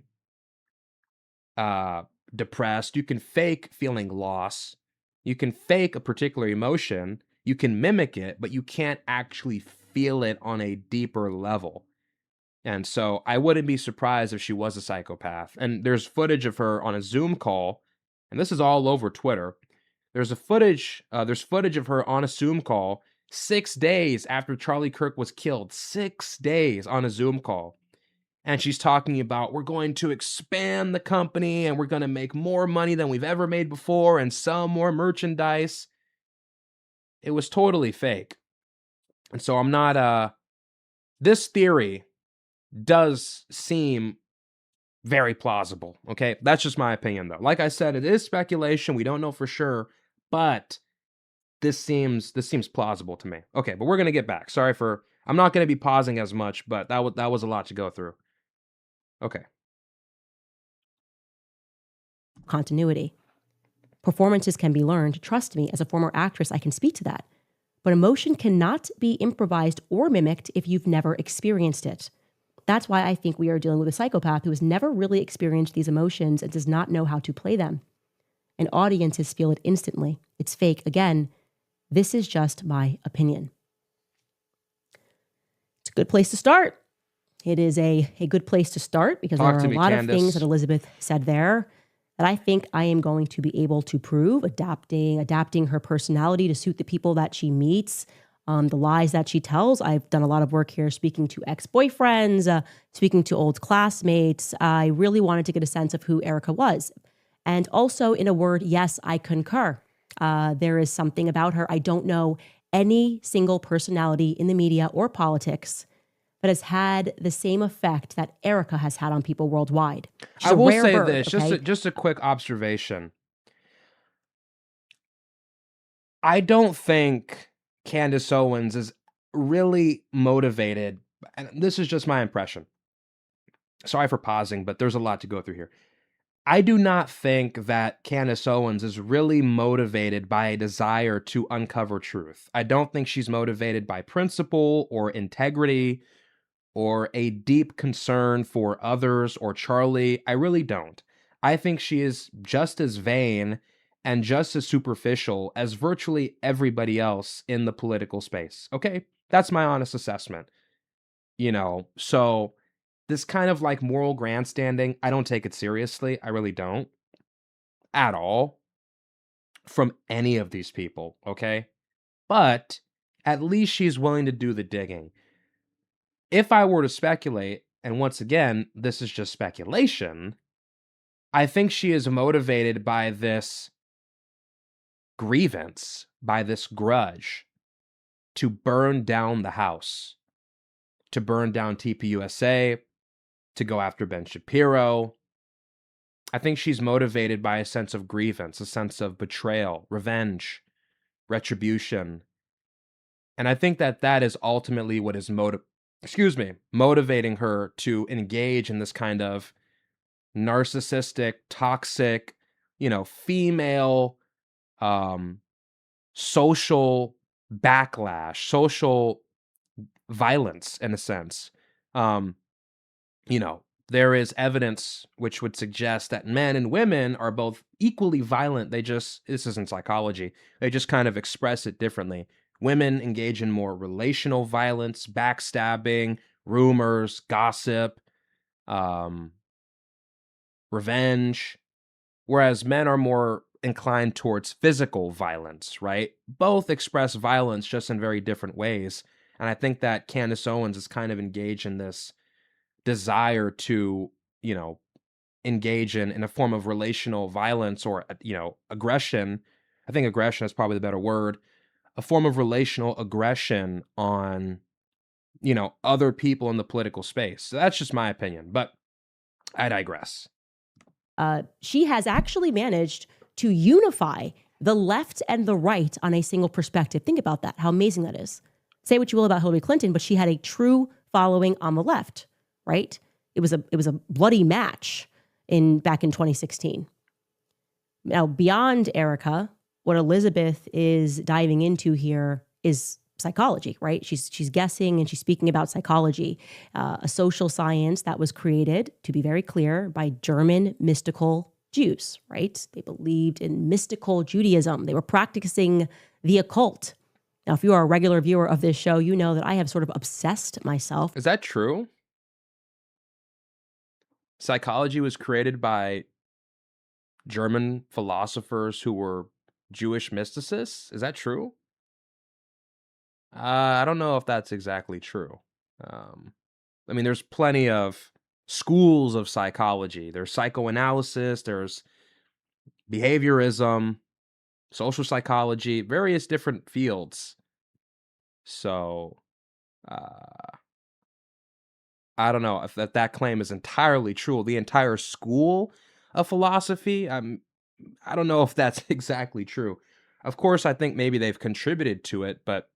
A: uh depressed, you can fake feeling loss, you can fake a particular emotion, You can mimic it, but you can't actually feel it on a deeper level. And so I wouldn't be surprised if she was a psychopath. And there's footage of her on a Zoom call, and this is all over Twitter. There's footage of her on a Zoom call 6 days after Charlie Kirk was killed. 6 days on a Zoom call. And she's talking about, we're going to expand the company and we're going to make more money than we've ever made before and sell more merchandise. It was totally fake. And so I'm not, this theory does seem very plausible. Okay. That's just my opinion though. Like I said, it is speculation. We don't know for sure, but this seems plausible to me. Okay. But we're going to get back. I'm not going to be pausing as much, but that was a lot to go through. Okay.
B: Continuity. Performances can be learned. Trust me, as a former actress, I can speak to that. But emotion cannot be improvised or mimicked if you've never experienced it. That's why I think we are dealing with a psychopath who has never really experienced these emotions and does not know how to play them. And audiences feel it instantly. It's fake. Again, this is just my opinion. It's a good place to start. It is a good place to start because there are a lot of things that Elizabeth said there that I think I am going to be able to prove, adapting her personality to suit the people that she meets, the lies that she tells. I've done a lot of work here speaking to ex-boyfriends, speaking to old classmates. I really wanted to get a sense of who Erika was. And also, in a word, yes, I concur. There is something about her. I don't know any single personality in the media or politics that has had the same effect that Erika has had on people worldwide.
A: I will say this, okay? just a quick observation. I don't think Candace Owens is really motivated, and this is just my impression. Sorry for pausing, but there's a lot to go through here. I do not think that Candace Owens is really motivated by a desire to uncover truth. I don't think she's motivated by principle or integrity or a deep concern for others or Charlie. I really don't. I think she is just as vain and just as superficial as virtually everybody else in the political space. Okay? That's my honest assessment. So this kind of like moral grandstanding, I don't take it seriously. I really don't. At all. From any of these people, okay? But at least she's willing to do the digging. If I were to speculate, and once again, this is just speculation, I think she is motivated by this grievance, by this grudge, to burn down the house, to burn down TPUSA, to go after Ben Shapiro. I think she's motivated by a sense of grievance, a sense of betrayal, revenge, retribution. And I think that is ultimately what is motivating her to engage in this kind of narcissistic, toxic, female, social backlash, social violence in a sense. There is evidence which would suggest that men and women are both equally violent. This isn't psychology. They just kind of express it differently. Women engage in more relational violence, backstabbing, rumors, gossip, revenge, whereas men are more inclined towards physical violence, right? Both express violence just in very different ways. And I think that Candace Owens is kind of engaged in this desire to, engage in a form of relational violence or, aggression. I think aggression is probably the better word. A form of relational aggression on, other people in the political space. So that's just my opinion, but I digress.
B: She has actually managed to unify the left and the right on a single perspective. Think about that, how amazing that is. Say what you will about Hillary Clinton, but she had a true following on the left, right? It was a bloody match back in 2016. Now, beyond Erika, what Elizabeth is diving into here is psychology, right? She's guessing and she's speaking about psychology, a social science that was created, to be very clear, by German mystical Jews, right? They believed in mystical Judaism. They were practicing the occult. Now, if you are a regular viewer of this show, you know that I have sort of obsessed myself.
A: Is that true? Psychology was created by German philosophers who were Jewish mysticists? Is that true? I don't know if that's exactly true. Um, I mean, there's plenty of schools of psychology. There's psychoanalysis, there's behaviorism, social psychology, various different fields. So, uh, I don't know if that claim is entirely true. The entire school of philosophy, I don't know if that's exactly true. Of course, I think maybe they've contributed to it, but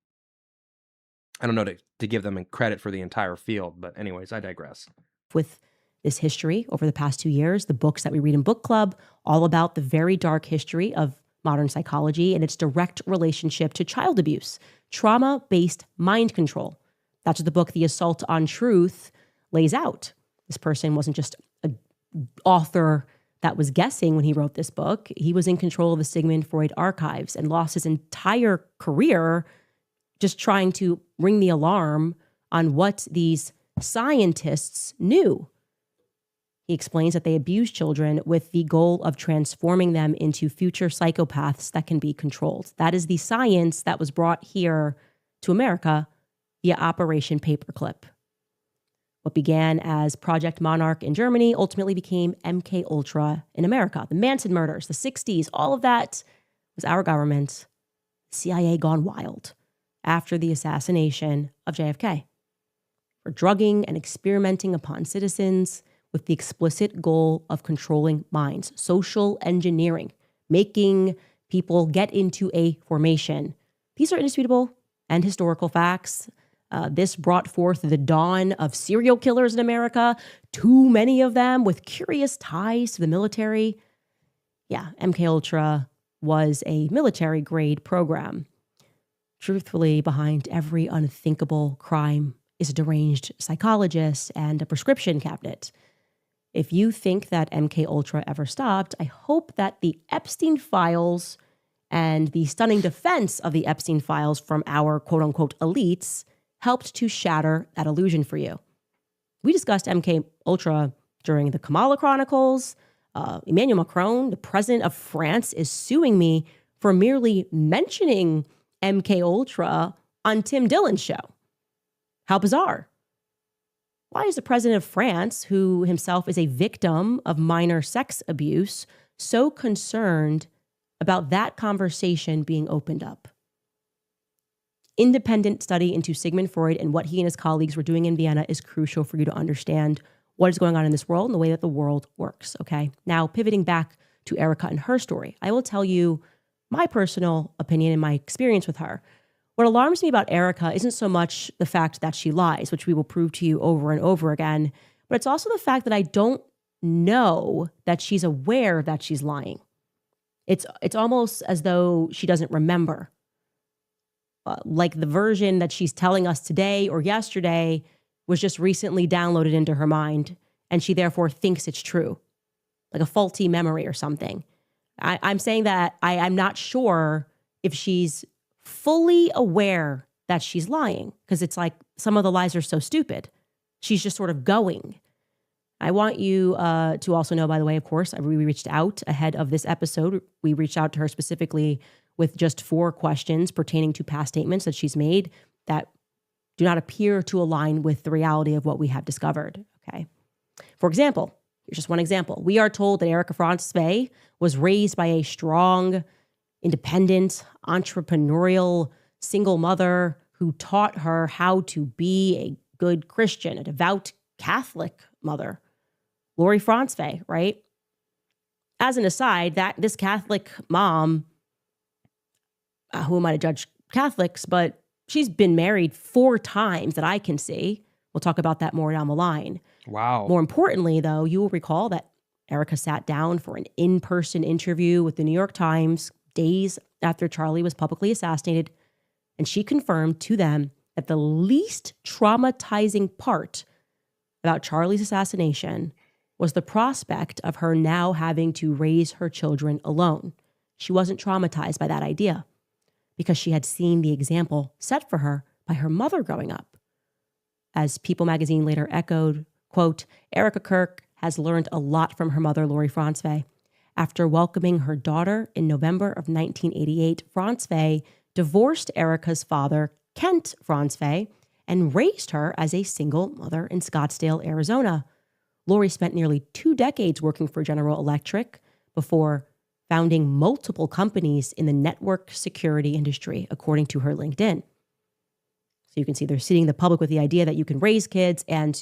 A: I don't know to give them credit for the entire field. But anyways, I digress.
B: With this history over the past 2 years, the books that we read in book club, all about the very dark history of modern psychology and its direct relationship to child abuse, trauma-based mind control. That's what the book, The Assault on Truth, lays out. This person wasn't just an author that was guessing when he wrote this book. He was in control of the Sigmund Freud archives and lost his entire career just trying to ring the alarm on what these scientists knew. He explains that they abuse children with the goal of transforming them into future psychopaths that can be controlled. That is the science that was brought here to America via Operation Paperclip. What began as Project Monarch in Germany ultimately became MK Ultra in America. The Manson murders, the 60s, all of that was our government, CIA gone wild after the assassination of JFK. For drugging and experimenting upon citizens with the explicit goal of controlling minds, social engineering, making people get into a formation. These are indisputable and historical facts. This brought forth the dawn of serial killers in America, too many of them with curious ties to the military. Yeah, MK Ultra was a military-grade program. Truthfully, behind every unthinkable crime is a deranged psychologist and a prescription cabinet. If you think that MK Ultra ever stopped, I hope that the Epstein files and the stunning defense of the Epstein files from our quote-unquote elites helped to shatter that illusion for you. We discussed MK Ultra during the Kamala Chronicles. Emmanuel Macron, the president of France, is suing me for merely mentioning MK Ultra on Tim Dillon's show. How bizarre. Why is the president of France, who himself is a victim of minor sex abuse, so concerned about that conversation being opened up? Independent study into Sigmund Freud and what he and his colleagues were doing in Vienna is crucial for you to understand what is going on in this world and the way that the world works, okay? Now, pivoting back to Erika and her story, I will tell you my personal opinion and my experience with her. What alarms me about Erika isn't so much the fact that she lies, which we will prove to you over and over again, but it's also the fact that I don't know that she's aware that she's lying. It's almost as though she doesn't remember. Like the version that she's telling us today or yesterday was just recently downloaded into her mind, and she therefore thinks it's true, like a faulty memory or something. I'm saying that I'm not sure if she's fully aware that she's lying, because it's like some of the lies are so stupid. She's just sort of going. I want you to also know, by the way, of course, we reached out ahead of this episode. We reached out to her specifically with just 4 questions pertaining to past statements that she's made that do not appear to align with the reality of what we have discovered, okay? For example, here's just one example. We are told that Erika Franzwey was raised by a strong, independent, entrepreneurial, single mother who taught her how to be a good Christian, a devout Catholic mother. Lori Franzwey, right? As an aside, that this Catholic mom, who am I to judge Catholics, but she's been married 4 times that I can see. We'll talk about that more down the line.
A: Wow.
B: More importantly, though, you will recall that Erika sat down for an in-person interview with the New York Times days after Charlie was publicly assassinated, and she confirmed to them that the least traumatizing part about Charlie's assassination was the prospect of her now having to raise her children alone. She wasn't traumatized by that idea. because she had seen the example set for her by her mother growing up. As People magazine later echoed, quote, Erika Kirk has learned a lot from her mother, Lori Franzwey. After welcoming her daughter in November of 1988, Franzwey divorced Erika's father, Kent Franzwey, and raised her as a single mother in Scottsdale, Arizona. Lori spent nearly 2 decades working for General Electric before founding multiple companies in the network security industry, according to her LinkedIn. So you can see they're seeding the public with the idea that you can raise kids and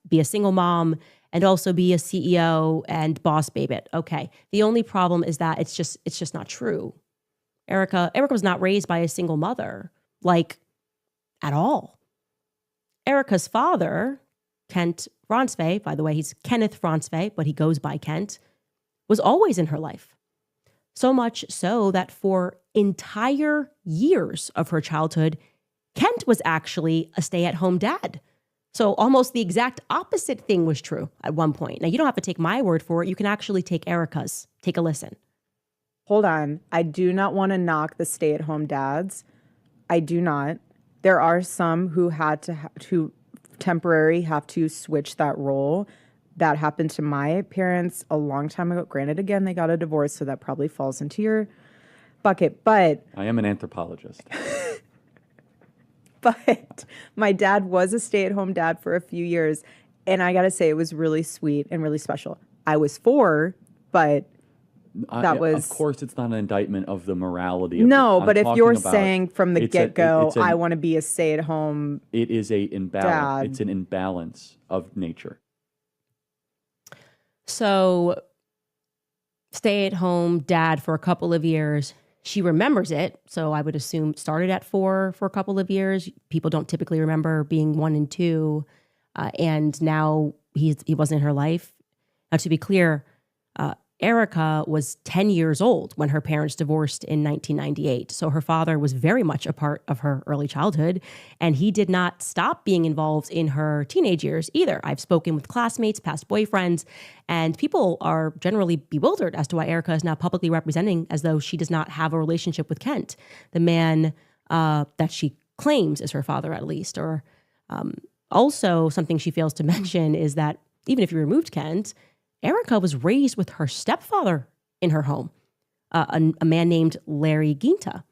B: be a single mom and also be a CEO and boss babe it. Okay. The only problem is that it's just not true. Erika was not raised by a single mother, like at all. Erika's father, Kent Franzwey, by the way, he's Kenneth Franzwey, but he goes by Kent, was always in her life. So much so that for entire years of her childhood, Kent was actually a stay-at-home dad. So almost the exact opposite thing was true at one point. Now, you don't have to take my word for it. You can actually take Erika's. Take a listen.
C: Hold on. I do not want to knock the stay-at-home dads. I do not. There are some who had to temporarily have to switch that role. That happened to my parents a long time ago. Granted, again, they got a divorce, so that probably falls into your bucket. But
D: I am an anthropologist.
C: But my dad was a stay-at-home dad for a few years, and I got to say it was really sweet and really special. I was 4, but that was...
D: Of course, it's not an indictment of the morality of
C: No,
D: I'm
C: but if you're
D: talking about
C: saying from the get-go, I want to be a
D: stay-at-home... It is a imbalance. It's an imbalance of nature.
B: So, stay-at-home dad for a couple of years. She remembers it, so I would assume started at 4 for a couple of years. People don't typically remember being 1 and 2, and now he wasn't in her life. Now, to be clear, Erika was 10 years old when her parents divorced in 1998. So her father was very much a part of her early childhood, and he did not stop being involved in her teenage years either. I've spoken with classmates, past boyfriends, and people are generally bewildered as to why Erika is now publicly representing as though she does not have a relationship with Kent, the man that she claims is her father at least. Or also something she fails to mention is that even if you removed Kent, Erika was raised with her stepfather in her home, a man named Larry Ginta.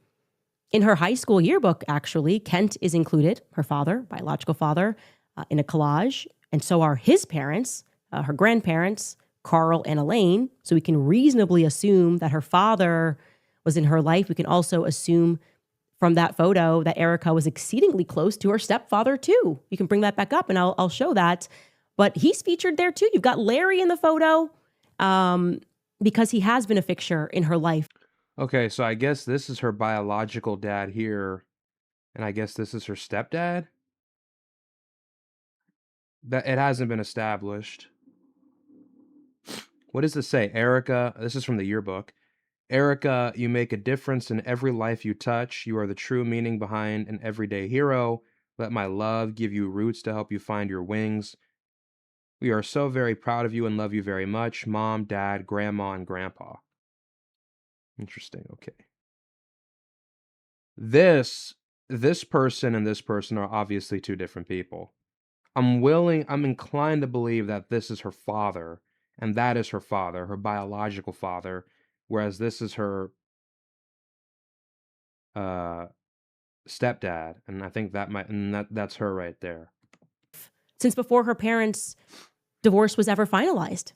B: In her high school yearbook, actually, Kent is included, her father, biological father, in a collage, and so are his parents, her grandparents, Carl and Elaine. So we can reasonably assume that her father was in her life. We can also assume from that photo that Erika was exceedingly close to her stepfather too. You can bring that back up and I'll show that. But he's featured there too. You've got Larry in the photo because he has been a fixture in her life.
A: Okay, so I guess this is her biological dad here, and I guess this is her stepdad? That it hasn't been established. What does this say? Erika, this is from the yearbook. Erika, you make a difference in every life you touch. You are the true meaning behind an everyday hero. Let my love give you roots to help you find your wings. We are so very proud of you and love you very much. Mom, Dad, Grandma, and Grandpa. Interesting. Okay. This person and this person are obviously 2 different people. I'm inclined to believe that this is her father, and that is her father, her biological father, whereas this is her stepdad, and I think that's her right there.
B: Since before her parents' divorce was ever finalized,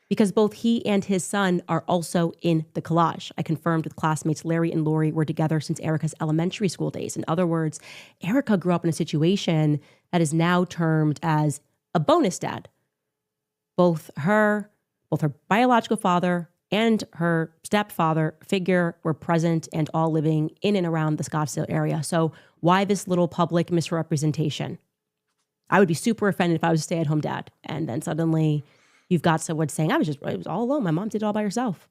B: because both he and his son are also in the collage. I confirmed with classmates Larry and Lori were together since Erika's elementary school days. In other words, Erika grew up in a situation that is now termed as a bonus dad. Both her biological father and her stepfather figure were present and all living in and around the Scottsdale area. So why this little public misrepresentation? I would be super offended if I was a stay-at-home dad. And then suddenly you've got someone saying, I was all alone. My mom did it all by herself.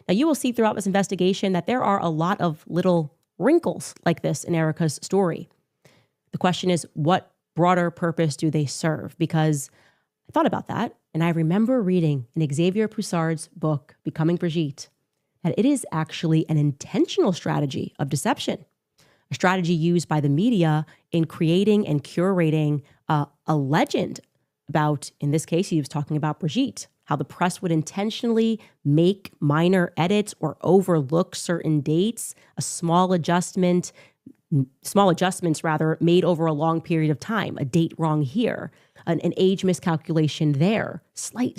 B: Now you will see throughout this investigation that there are a lot of little wrinkles like this in Erika's story. The question is, what broader purpose do they serve? Because I thought about that, and I remember reading in Xavier Poussard's book, Becoming Brigitte, that it is actually an intentional strategy of deception, a strategy used by the media in creating and curating a legend about, in this case, he was talking about Brigitte, how the press would intentionally make minor edits or overlook certain dates, small adjustments rather, made over a long period of time, a date wrong here, an age miscalculation there,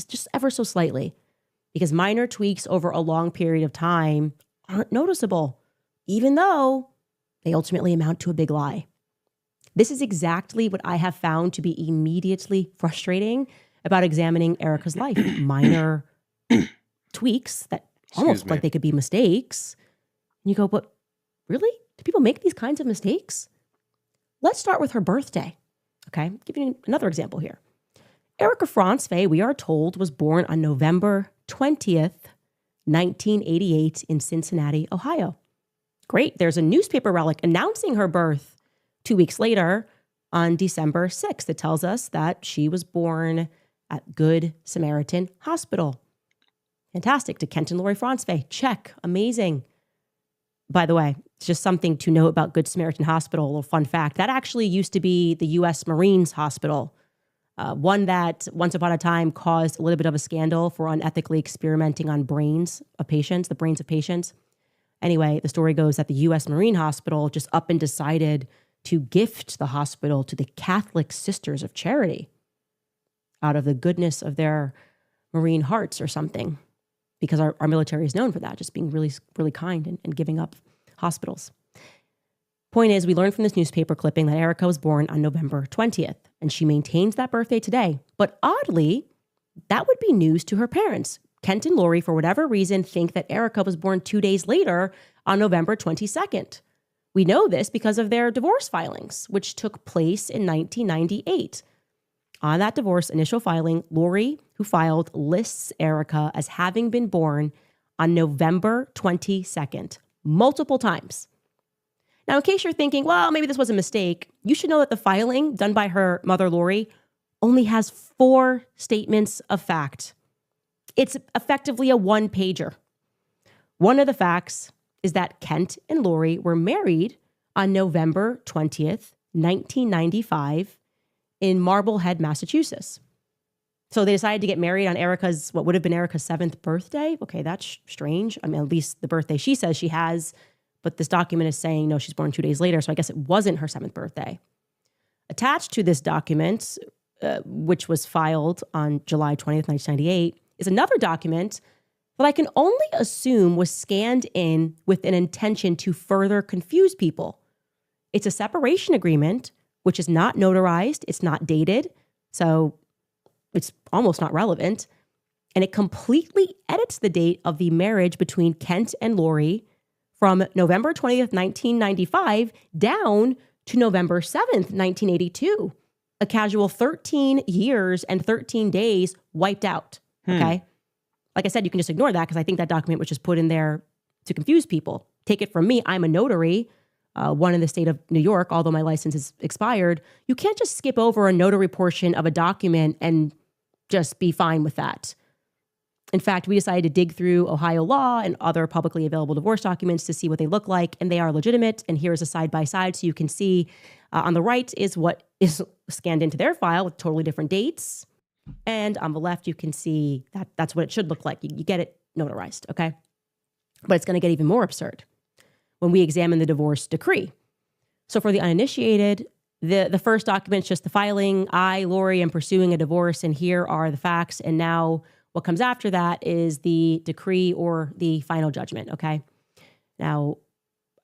B: just ever so slightly, because minor tweaks over a long period of time aren't noticeable, even though they ultimately amount to a big lie. This is exactly what I have found to be immediately frustrating about examining Erika's life. Minor tweaks that almost look like they could be mistakes. And you go, but really? Do people make these kinds of mistakes? Let's start with her birthday. Okay, I'll give you another example here. Erika Franzwey, we are told, was born on November 20th, 1988 in Cincinnati, Ohio. Great, there's a newspaper relic announcing her birth 2 weeks later on December 6th. It tells us that she was born at Good Samaritan Hospital. Fantastic. To Kent and Lori Franzwey. Check. Amazing. By the way, it's just something to note about Good Samaritan Hospital, a little fun fact. That actually used to be the U.S. Marines Hospital, one that once upon a time caused a little bit of a scandal for unethically experimenting on the brains of patients. Anyway, the story goes that the U.S. Marine Hospital just up and decided to gift the hospital to the Catholic Sisters of Charity out of the goodness of their Marine hearts or something, because our military is known for that, just being really, really kind and giving up hospitals. Point is, we learned from this newspaper clipping that Erika was born on November 20th, and she maintains that birthday today. But oddly, that would be news to her parents. Kent and Lori, for whatever reason, think that Erika was born 2 days later on November 22nd. We know this because of their divorce filings, which took place in 1998. On that divorce initial filing, Lori, who filed, lists Erika as having been born on November 22nd, multiple times. Now, in case you're thinking, well, maybe this was a mistake, you should know that the filing done by her mother, Lori, only has 4 statements of fact. It's effectively a one-pager. One of the facts is that Kent and Lori were married on November 20th, 1995 in Marblehead, Massachusetts. So they decided to get married on what would have been Erika's 7th birthday. Okay, that's strange. I mean, at least the birthday she says she has, but this document is saying, no, she's born 2 days later, so I guess it wasn't her 7th birthday. Attached to this document, which was filed on July 20th, 1998, is another document that I can only assume was scanned in with an intention to further confuse people. It's a separation agreement, which is not notarized, it's not dated, so it's almost not relevant. And it completely edits the date of the marriage between Kent and Lori from November 20th, 1995 down to November 7th, 1982. A casual 13 years and 13 days wiped out, okay? Like I said, you can just ignore that because I think that document was just put in there to confuse people. Take it from me, I'm a notary, one in the state of New York, although my license is expired. You can't just skip over a notary portion of a document and just be fine with that. In fact, we decided to dig through Ohio law and other publicly available divorce documents to see what they look like, and they are legitimate. And here's a side-by-side so you can see on the right is what is scanned into their file with totally different dates. And on the left, you can see that that's what it should look like. You get it notarized, okay? But it's going to get even more absurd when we examine the divorce decree. So for the uninitiated, the first document's just the filing. I, Lori, am pursuing a divorce, and here are the facts. And now what comes after that is the decree or the final judgment, okay? Now,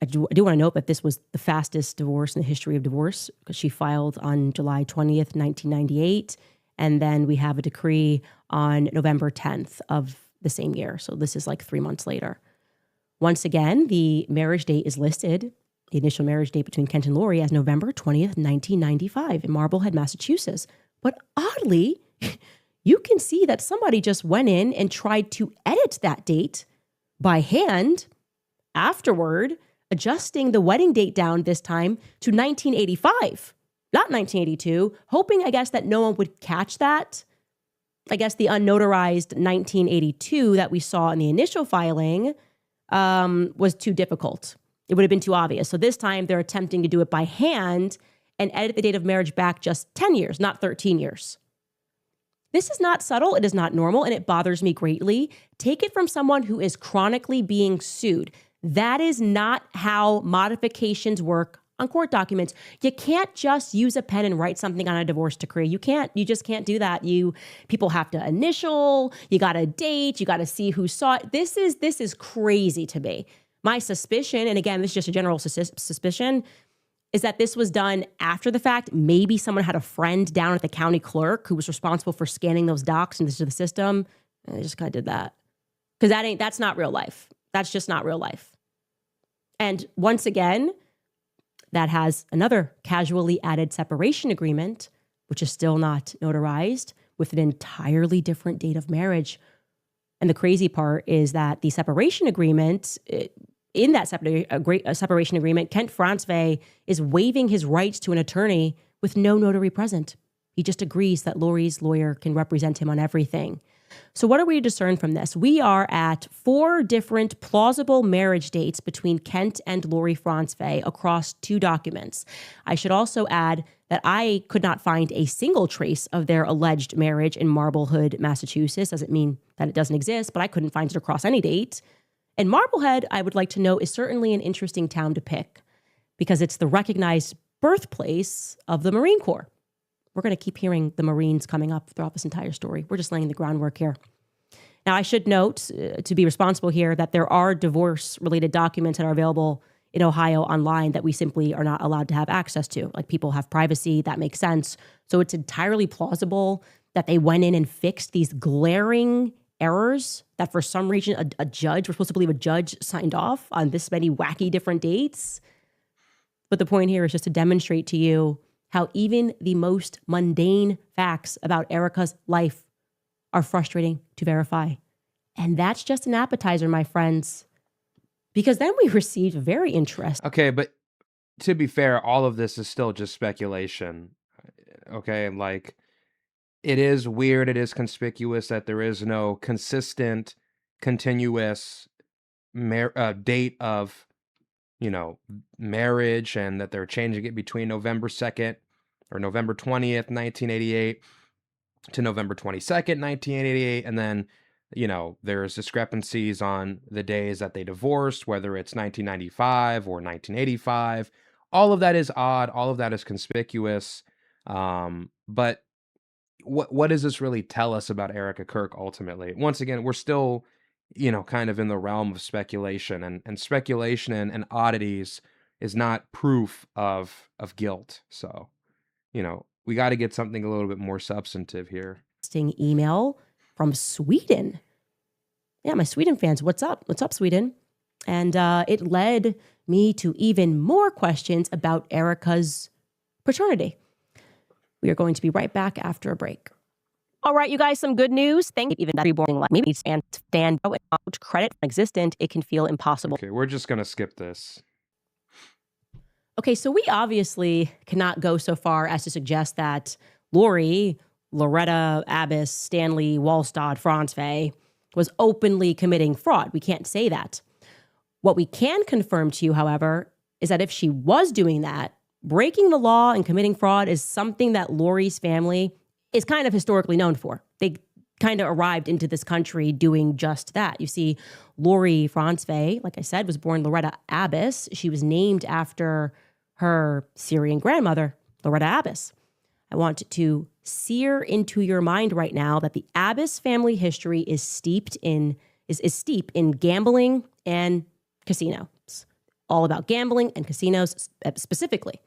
B: I do want to note that this was the fastest divorce in the history of divorce because she filed on July 20th, 1998. And then we have a decree on November 10th of the same year. So this is like 3 months later. Once again, the marriage date is listed, the initial marriage date between Kent and Lori, as November 20th, 1995 in Marblehead, Massachusetts. But oddly, you can see that somebody just went in and tried to edit that date by hand afterward, adjusting the wedding date down this time to 1985. Not 1982, hoping, I guess, that no one would catch that. I guess the unnotarized 1982 that we saw in the initial filing was too difficult. It would have been too obvious. So this time they're attempting to do it by hand and edit the date of marriage back just 10 years, not 13 years. This is not subtle, it is not normal, and it bothers me greatly. Take it from someone who is chronically being sued. That is not how modifications work on court documents. You can't just use a pen and write something on a divorce decree. You just can't do that. People have to initial, you got to date, you got to see who saw it. This is crazy to me. My suspicion, and again, this is just a general suspicion, is that this was done after the fact. Maybe someone had a friend down at the county clerk who was responsible for scanning those docs into the system, and they just kind of did that. Because that's not real life. That's just not real life. And once again, that has another casually added separation agreement, which is still not notarized, with an entirely different date of marriage. And the crazy part is that the separation agreement, in that separation agreement, Kent Francevey is waiving his rights to an attorney with no notary present. He just agrees that Lori's lawyer can represent him on everything. So what are we to discern from this? We are at 4 different plausible marriage dates between Kent and Lori Francevey across 2 documents. I should also add that I could not find a single trace of their alleged marriage in Marblehead, Massachusetts. Doesn't mean that it doesn't exist, but I couldn't find it across any date. And Marblehead, I would like to note, is certainly an interesting town to pick because it's the recognized birthplace of the Marine Corps. We're going to keep hearing the Marines coming up throughout this entire story. We're just laying the groundwork here. Now, I should note, to be responsible here, that there are divorce-related documents that are available in Ohio online that we simply are not allowed to have access to. Like, people have privacy. That makes sense. So it's entirely plausible that they went in and fixed these glaring errors that for some reason a judge, we're supposed to believe a judge signed off on this many wacky different dates. But the point here is just to demonstrate to you how even the most mundane facts about Erika's life are frustrating to verify. And that's just an appetizer, my friends, because then we received very interesting.
A: Okay, but to be fair, all of this is still just speculation. Okay, like, it is weird, it is conspicuous that there is no consistent, continuous date of, marriage, and that they're changing it between November 2nd or November 20th, 1988 to November 22nd, 1988. And then, there's discrepancies on the days that they divorced, whether it's 1995 or 1985. All of that is odd. All of that is conspicuous. But what does this really tell us about Erika Kirk ultimately? Once again, we're still, kind of in the realm of speculation, and speculation and oddities is not proof of guilt. So, we got to get something a little bit more substantive here.
B: Email from Sweden. Yeah, my Sweden fans, what's up? What's up, Sweden? And it led me to even more questions about Erika's paternity. We are going to be right back after a break. All right, you guys, some good news. Thank you. Even that reborn life, maybe stand out credit existent, it can feel impossible.
A: Okay, we're just gonna skip this.
B: Okay, so we obviously cannot go so far as to suggest that Lori, Loretta, Abbas, Stanley, Wallstad, Francevey was openly committing fraud. We can't say that. What we can confirm to you, however, is that if she was doing that, breaking the law and committing fraud is something that Lori's family is kind of historically known for. They kind of arrived into this country doing just that. You see, Lori Francevey, like I said, was born Loretta Abbas. She was named after her Syrian grandmother, Loretta Abbas. I want to sear into your mind right now that the Abbas family history is steep in gambling and casinos. All about gambling and casinos specifically.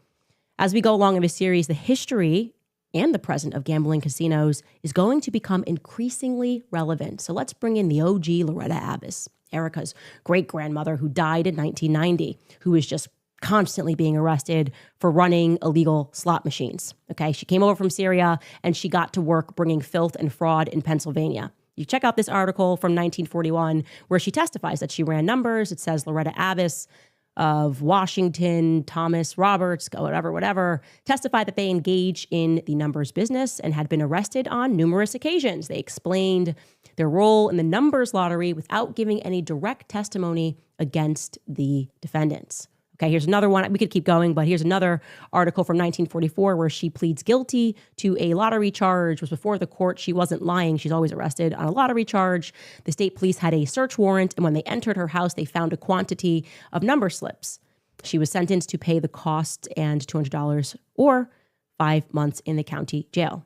B: As we go along in this series, the history and the present of gambling casinos is going to become increasingly relevant. So let's bring in the OG Loretta Abbas, Erika's great-grandmother who died in 1990, who was just constantly being arrested for running illegal slot machines. Okay, she came over from Syria and she got to work bringing filth and fraud in Pennsylvania. You check out this article from 1941 where she testifies that she ran numbers. It says Loretta Abbas of Washington, Thomas Roberts, whatever, testified that they engage in the numbers business and had been arrested on numerous occasions. They explained their role in the numbers lottery without giving any direct testimony against the defendants. Okay, here's another one. We could keep going, but here's another article from 1944 where she pleads guilty to a lottery charge. It was before the court. She wasn't lying. She's always arrested on a lottery charge. The state police had a search warrant, and when they entered her house, they found a quantity of number slips. She was sentenced to pay the cost and $200 or 5 months in the county jail.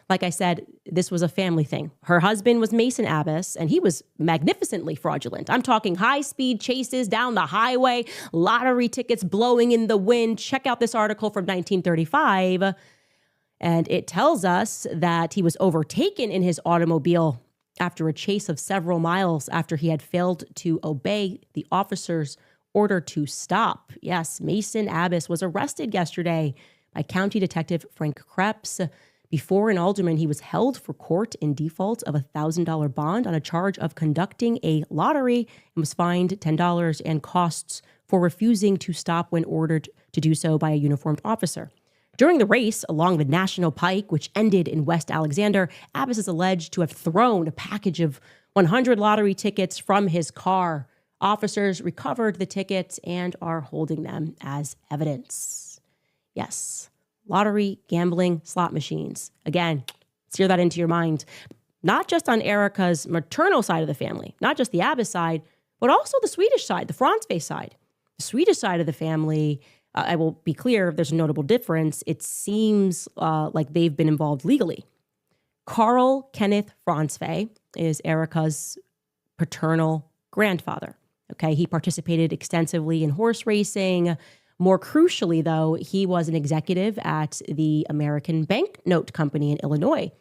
B: Like I said, this was a family thing. Her husband was Mason Abbas, and he was magnificently fraudulent. I'm talking high-speed chases down the highway, lottery tickets blowing in the wind. Check out this article from 1935, and it tells us that he was overtaken in his automobile after a chase of several miles after he had failed to obey the officer's order to stop. Yes, Mason Abbas was arrested yesterday by County Detective Frank Krebs. Before an alderman, he was held for court in default of a $1,000 bond on a charge of conducting a lottery and was fined $10 and costs for refusing to stop when ordered to do so by a uniformed officer. During the race along the National Pike, which ended in West Alexander, Abbas is alleged to have thrown a package of 100 lottery tickets from his car. Officers recovered the tickets and are holding them as evidence. Yes. Lottery, gambling, slot machines. Again, sear that into your mind. Not just on Erika's maternal side of the family, not just the Abbas side, but also the Swedish side, the Fransve side. The Swedish side of the family, I will be clear, there's a notable difference. It seems like they've been involved legally. Carl Kenneth Fransve is Erika's paternal grandfather. Okay, he participated extensively in horse racing. More crucially, though, he was an executive at the American Banknote Company in Illinois.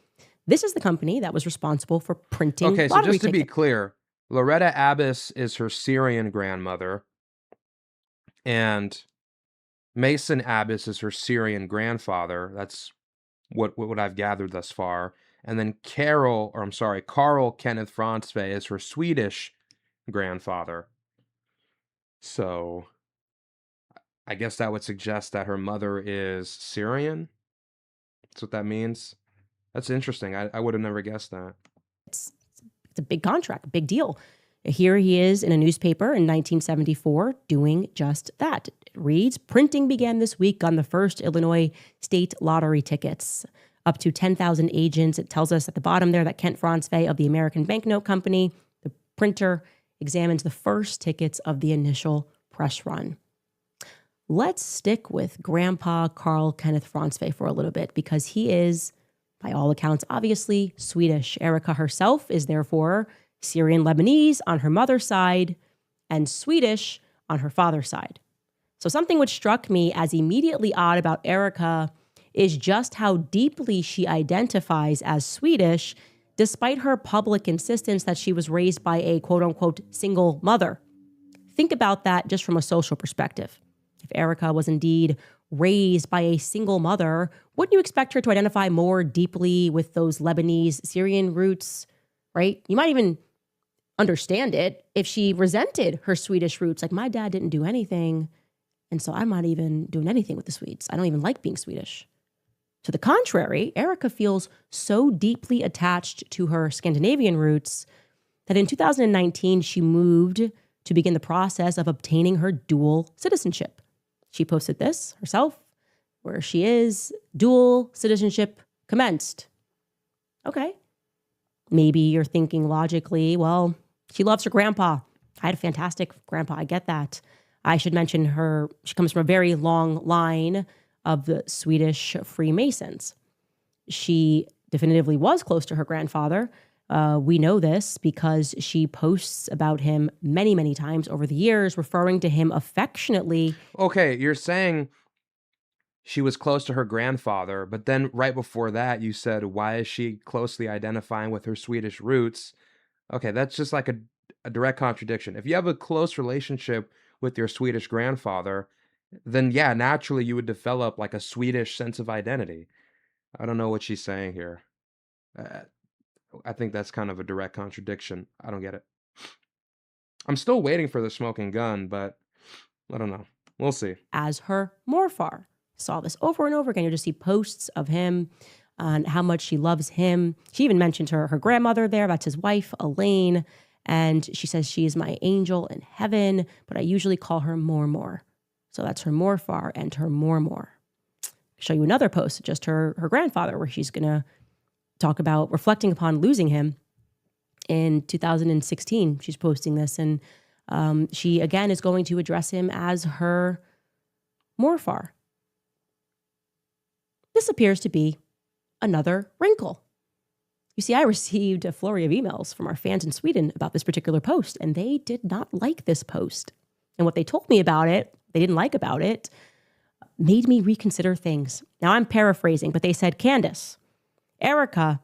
B: This is the company that was responsible for printing
A: Okay, so
B: lottery
A: just to be
B: tickets.
A: clear, Loretta Abbas is her Syrian grandmother, and Mason Abbas is her Syrian grandfather. That's what I've gathered thus far. And then Carl Kenneth Fransve is her Swedish grandfather. So I guess that would suggest that her mother is Syrian. That's what that means. That's interesting. I would have never guessed that.
B: It's a big contract, a big deal. Here he is in a newspaper in 1974 doing just that. It reads, printing began this week on the first Illinois state lottery tickets. Up to 10,000 agents. It tells us at the bottom there that Kent Fransve of the American Banknote Company, the printer, examines the first tickets of the initial press run. Let's stick with Grandpa Carl Kenneth Fransve for a little bit because he is, by all accounts, obviously Swedish. Erika herself is therefore Syrian Lebanese on her mother's side and Swedish on her father's side. So something which struck me as immediately odd about Erika is just how deeply she identifies as Swedish, despite her public insistence that she was raised by a quote-unquote single mother. Think about that just from a social perspective. If Erika was indeed raised by a single mother, wouldn't you expect her to identify more deeply with those Lebanese Syrian roots, right? You might even understand it if she resented her Swedish roots, like my dad didn't do anything, and so I'm not even doing anything with the Swedes. I don't even like being Swedish. To the contrary, Erika feels so deeply attached to her Scandinavian roots that in 2019, she moved to begin the process of obtaining her dual citizenship. She posted this herself, where she is, dual citizenship commenced. Okay. Maybe you're thinking logically, well, she loves her grandpa. I had a fantastic grandpa. I get that. I should mention she comes from a very long line of the Swedish Freemasons. She definitively was close to her grandfather. We know this because she posts about him many, many times over the years, referring to him affectionately.
A: Okay, you're saying she was close to her grandfather, but then right before that, you said, why is she closely identifying with her Swedish roots? Okay, that's just like a direct contradiction. If you have a close relationship with your Swedish grandfather, then yeah, naturally you would develop like a Swedish sense of identity. I don't know what she's saying here. I think that's kind of a direct contradiction. I don't get it. I'm still waiting for the smoking gun, but I don't know. We'll see.
B: As her morphar. Saw this over and over again. You'll just see posts of him on how much she loves him. She even mentioned her grandmother there. That's his wife, Elaine. And she says, she is my angel in heaven, but I usually call her Mormor. So that's her morphar and her Mormor. Show you another post, just her grandfather, where she's going to talk about reflecting upon losing him in 2016. She's posting this, and she, again, is going to address him as her morphar. This appears to be another wrinkle. You see, I received a flurry of emails from our fans in Sweden about this particular post, and they did not like this post. And what they told me about it, they didn't like about it, made me reconsider things. Now, I'm paraphrasing, but they said, Candace, Erika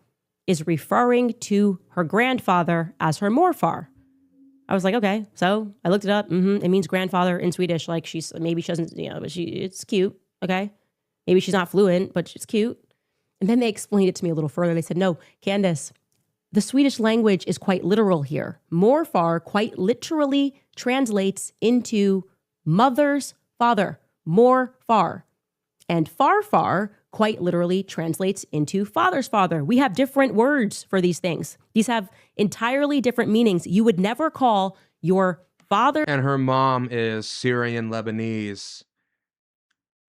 B: is referring to her grandfather as her morphar. I was like, okay. So I looked it up. It means grandfather in Swedish. Like maybe she doesn't, but it's cute. Okay. Maybe she's not fluent, but it's cute. And then they explained it to me a little further. They said, no, Candace, the Swedish language is quite literal here. Morfar quite literally translates into mother's father, morfar. And farfar quite literally translates into father's father. We have different words for these things. These have entirely different meanings. You would never call your father.
A: And her mom is Syrian Lebanese.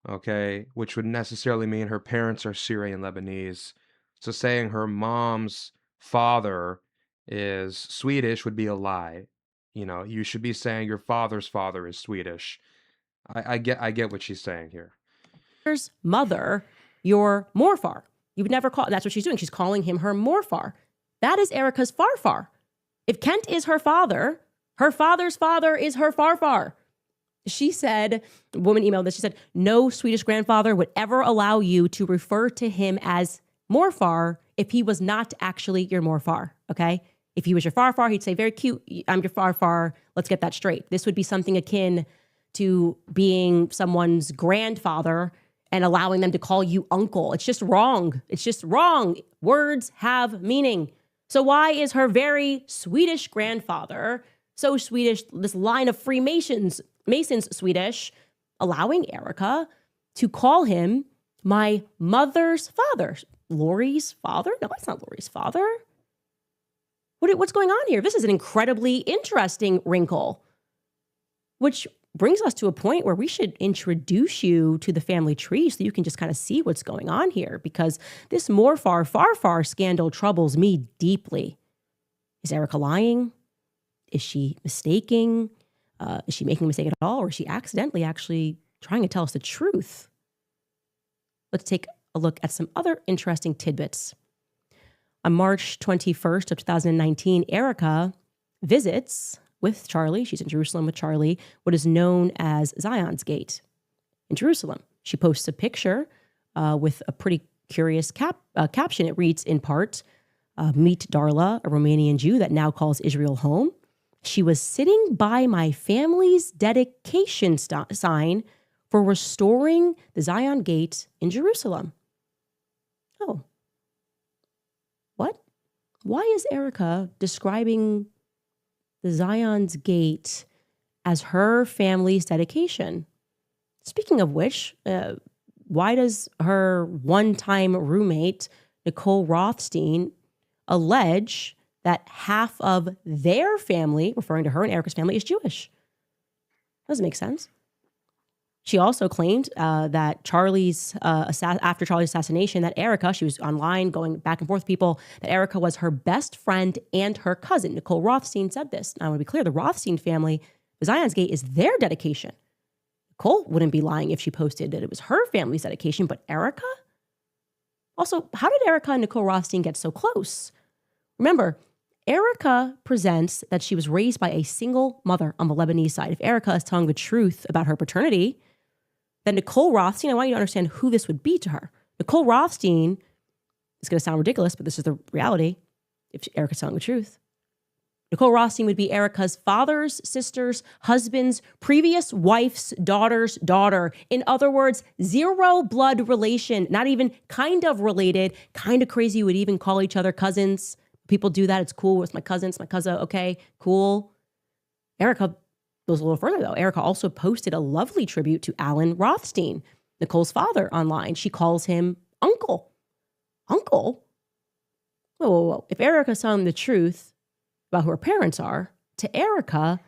A: Okay, which would necessarily mean her parents are Syrian Lebanese. So saying her mom's father is Swedish would be a lie. You should be saying your father's father is Swedish. I get what she's saying here.
B: Mother, your morfar. You would never call, that's what she's doing. She's calling him her morfar. That is Erika's farfar. If Kent is her father, her father's father is her farfar. She said, a woman emailed this, she said, no Swedish grandfather would ever allow you to refer to him as morfar if he was not actually your morfar, okay? If he was your farfar, he'd say, very cute, I'm your farfar, let's get that straight. This would be something akin to being someone's grandfather and allowing them to call you uncle. It's just wrong. It's just wrong. Words have meaning. So why is her very Swedish grandfather so Swedish, this line of Freemasons, Masons Swedish, allowing Erika to call him my mother's father? Lori's father? No, that's not Lori's father. What's going on here? This is an incredibly interesting wrinkle, which brings us to a point where we should introduce you to the family tree so you can just kind of see what's going on here, because this morfar farfar scandal troubles me deeply. Is Erika lying? Is she mistaking? Is she making a mistake at all? Or is she accidentally actually trying to tell us the truth? Let's take a look at some other interesting tidbits. On March 21st of 2019, Erika visits with Charlie. She's in Jerusalem with Charlie, what is known as Zion's Gate in Jerusalem. She posts a picture with a pretty curious caption. It reads in part, meet Darla, a Romanian Jew that now calls Israel home. She was sitting by my family's dedication sign for restoring the Zion Gate in Jerusalem. Oh. What? Why is Erika describing the Zion's Gate as her family's dedication? Speaking of which, why does her one-time roommate, Nicole Rothstein, allege that half of their family, referring to her and Erika's family, is Jewish? Doesn't make sense. She also claimed that after Charlie's assassination, that Erika, she was online going back and forth with people, that Erika was her best friend and her cousin. Nicole Rothstein said this. Now, I want to be clear, the Rothstein family, the Zion's Gate is their dedication. Nicole wouldn't be lying if she posted that it was her family's dedication, but Erika? Also, how did Erika and Nicole Rothstein get so close? Remember, Erika presents that she was raised by a single mother on the Lebanese side. If Erika is telling the truth about her paternity, then Nicole Rothstein, I want you to understand who this would be to her. Nicole Rothstein, it's going to sound ridiculous, but this is the reality if Erika's telling the truth. Nicole Rothstein would be Erika's father's sister's husband's previous wife's daughter's daughter. In other words, zero blood relation, not even kind of related, kind of crazy. You would even call each other cousins. People do that. It's cool. It's my cousin. It's my cousin. Okay, cool. Erika Goes a little further, though. Erika also posted a lovely tribute to Alan Rothstein, Nicole's father, online. She calls him Uncle. Uncle? Whoa, whoa, whoa. If Erika's telling the truth about who her parents are, to Erika,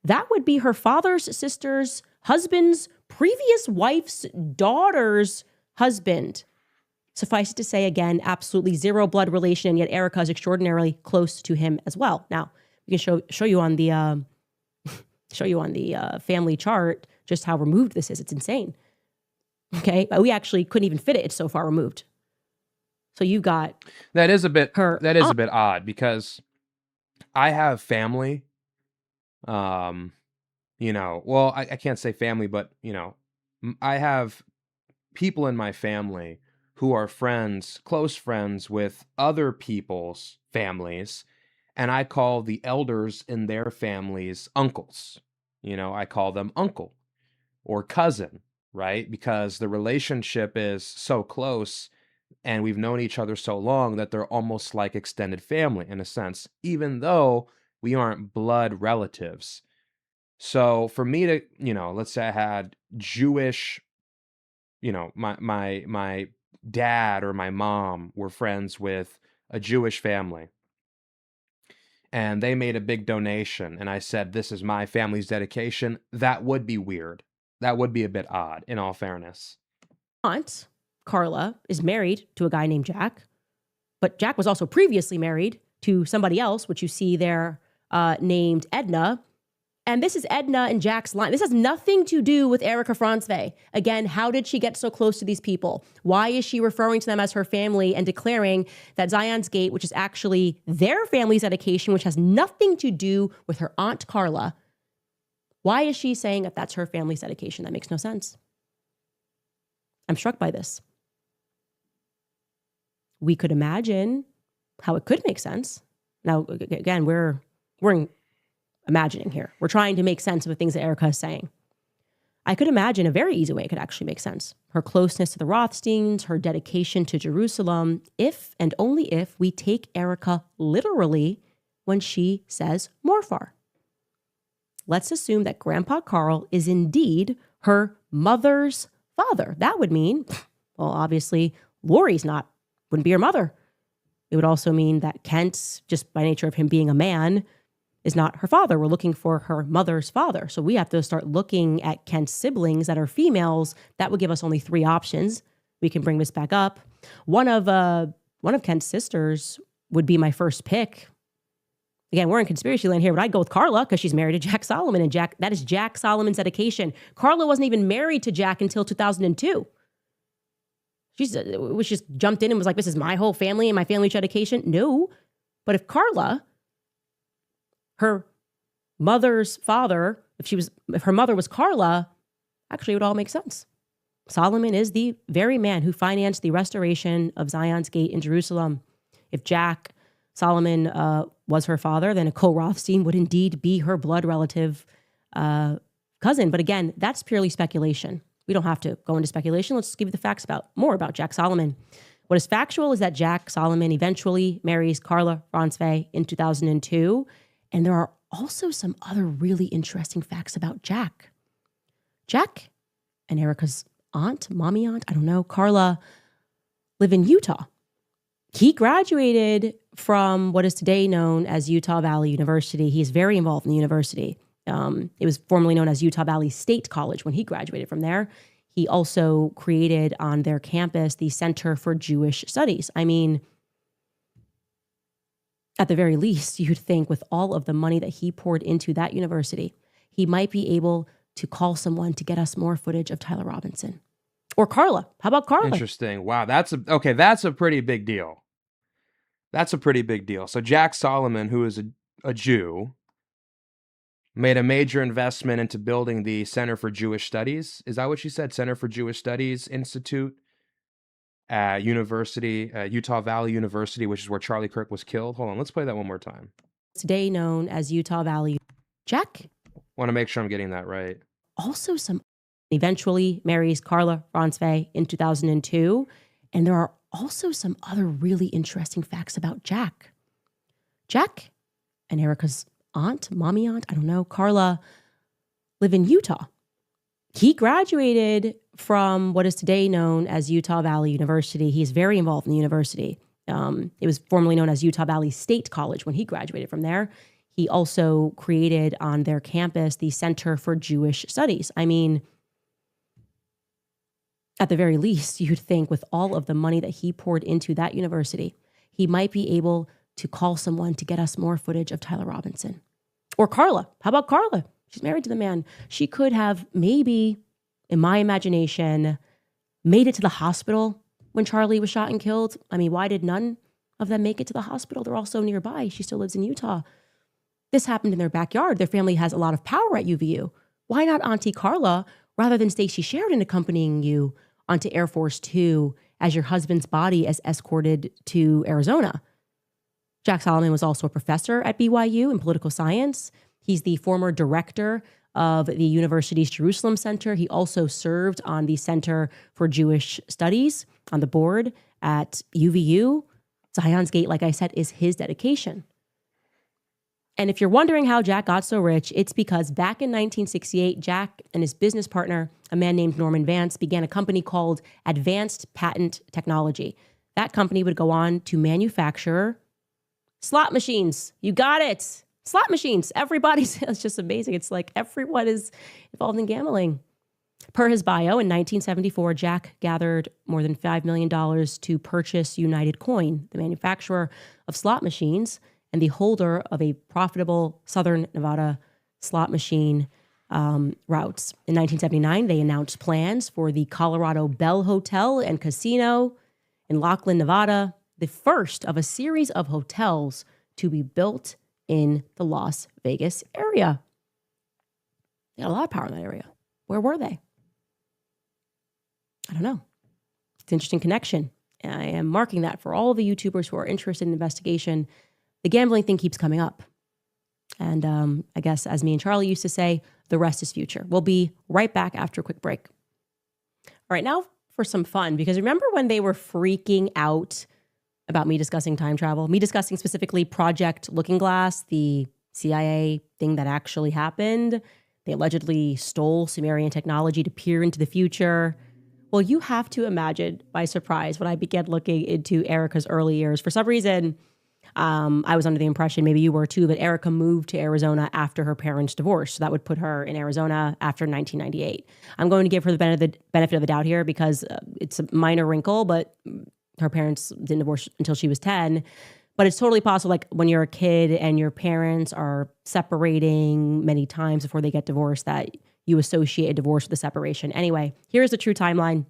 B: that would be her father's sister's husband's previous wife's daughter's husband. Suffice it to say, again, absolutely zero blood relation, and yet Erika is extraordinarily close to him as well. Now, we can show you on the family chart just how removed this is. It's insane. Okay, but we actually couldn't even fit it. It's so far removed. So you got
A: that is a bit
B: a
A: bit odd because I have family. Well, I can't say family, but I have people in my family who are friends, close friends with other people's families, and I call the elders in their families uncles. I call them uncle or cousin, right? Because the relationship is so close and we've known each other so long that they're almost like extended family in a sense, even though we aren't blood relatives. So for me to, let's say I had Jewish, my dad or my mom were friends with a Jewish family and they made a big donation and I said, this is my family's dedication. That would be weird. That would be a bit odd, in all fairness.
B: aunt, Carla, is married to a guy named Jack, but Jack was also previously married to somebody else, which you see there named Edna. And this is Edna and Jack's line. This has nothing to do with Erika Francve. Again, how did she get so close to these people? Why is she referring to them as her family and declaring that Zion's Gate, which is actually their family's dedication, which has nothing to do with her aunt Carla, why is she saying that that's her family's dedication? That makes no sense. I'm struck by this. We could imagine how it could make sense. Now, again, we're imagining here. We're trying to make sense of the things that Erika is saying. I could imagine a very easy way it could actually make sense. Her closeness to the Rothsteins, her dedication to Jerusalem, if and only if we take Erika literally when she says Morfar. Let's assume that Grandpa Carl is indeed her mother's father. That would mean, well, obviously, Lori's wouldn't be her mother. It would also mean that Kent, just by nature of him being a man, is not her father. We're looking for her mother's father. So we have to start looking at Kent's siblings that are females. That would give us only 3 options. We can bring this back up. One of Kent's sisters would be my first pick. Again, we're in conspiracy land here, but I'd go with Carla because she's married to Jack Solomon, and that is Jack Solomon's dedication. Carla wasn't even married to Jack until 2002. She just jumped in and was like, this is my whole family and my family's dedication. No, but if Carla, her mother's father, if her mother was Carla, actually it would all make sense. Solomon is the very man who financed the restoration of Zion's Gate in Jerusalem. If Jack Solomon was her father, then Nicole Rothstein would indeed be her blood relative cousin. But again, that's purely speculation. We don't have to go into speculation. Let's give you the facts more about Jack Solomon. What is factual is that Jack Solomon eventually marries Carla Francve in 2002. And there are also some other really interesting facts about Jack. Jack and Erika's mommy aunt, I don't know, Carla, live in Utah. He graduated from what is today known as Utah Valley University. He is very involved in the university. It was formerly known as Utah Valley State College when he graduated from there. He also created on their campus the Center for Jewish Studies. I mean, at the very least, you'd think with all of the money that he poured into that university, he might be able to call someone to get us more footage of Tyler Robinson. Or Carla. How about Carla?
A: Interesting. Wow, that's a pretty big deal. That's a pretty big deal. So Jack Solomon, who is a Jew, made a major investment into building the Center for Jewish Studies. Is that what you said? Center for Jewish Studies Institute at Utah Valley University, which is where Charlie Kirk was killed. Hold on, let's play that one more time.
B: Today known as Utah Valley. Jack
A: want to make sure I'm getting that right.
B: Also eventually marries Carla Francve in 2002. And there are also some other really interesting facts about Jack. Jack and Erika's mommy aunt, I don't know, Carla, live in Utah. He graduated from what is today known as Utah Valley University. He's very involved in the university. It was formerly known as Utah Valley State College when he graduated from there. He also created on their campus the Center for Jewish Studies. I mean, at the very least, you'd think with all of the money that he poured into that university, he might be able to call someone to get us more footage of Tyler Robinson. Or Carla. How about Carla? She's married to the man. She could have maybe, in my imagination, made it to the hospital when Charlie was shot and killed. I mean, why did none of them make it to the hospital? They're all so nearby. She still lives in Utah. This happened in their backyard. Their family has a lot of power at UVU. Why not Auntie Carla rather than Stacey Sheridan accompanying you onto Air Force Two as your husband's body is escorted to Arizona? Jack Solomon was also a professor at BYU in political science. He's the former director of the university's Jerusalem Center. He also served on the Center for Jewish Studies on the board at UVU. Zion's Gate, like I said, is his dedication. And if you're wondering how Jack got so rich, it's because back in 1968, Jack and his business partner, a man named Norman Vance, began a company called Advanced Patent Technology. That company would go on to manufacture slot machines. You got it. Slot machines. Everybody's, it's just amazing. It's like everyone is involved in gambling. Per his bio, in 1974, Jack gathered more than $5 million to purchase United Coin, the manufacturer of slot machines and the holder of a profitable Southern Nevada slot machine routes. In 1979, they announced plans for the Colorado Bell Hotel and Casino in Laughlin, Nevada, the first of a series of hotels to be built in the Las Vegas area. They had a lot of power in that area. Where were they? I don't know. It's an interesting connection. I am marking that for all of the YouTubers who are interested in investigation. The gambling thing keeps coming up. And I guess, as me and Charlie used to say, the rest is future. We'll be right back after a quick break. All right, now for some fun, because remember when they were freaking out about me discussing time travel, me discussing specifically Project Looking Glass, the CIA thing that actually happened? They allegedly stole Sumerian technology to peer into the future. Well, you have to imagine my surprise when I began looking into Erika's early years. For some reason, I was under the impression, maybe you were too, but Erika moved to Arizona after her parents' divorce. So that would put her in Arizona after 1998. I'm going to give her the benefit of the doubt here because it's a minor wrinkle, but her parents didn't divorce until she was 10. But it's totally possible, like when you're a kid and your parents are separating many times before they get divorced, that you associate a divorce with a separation. Anyway, here's the true timeline.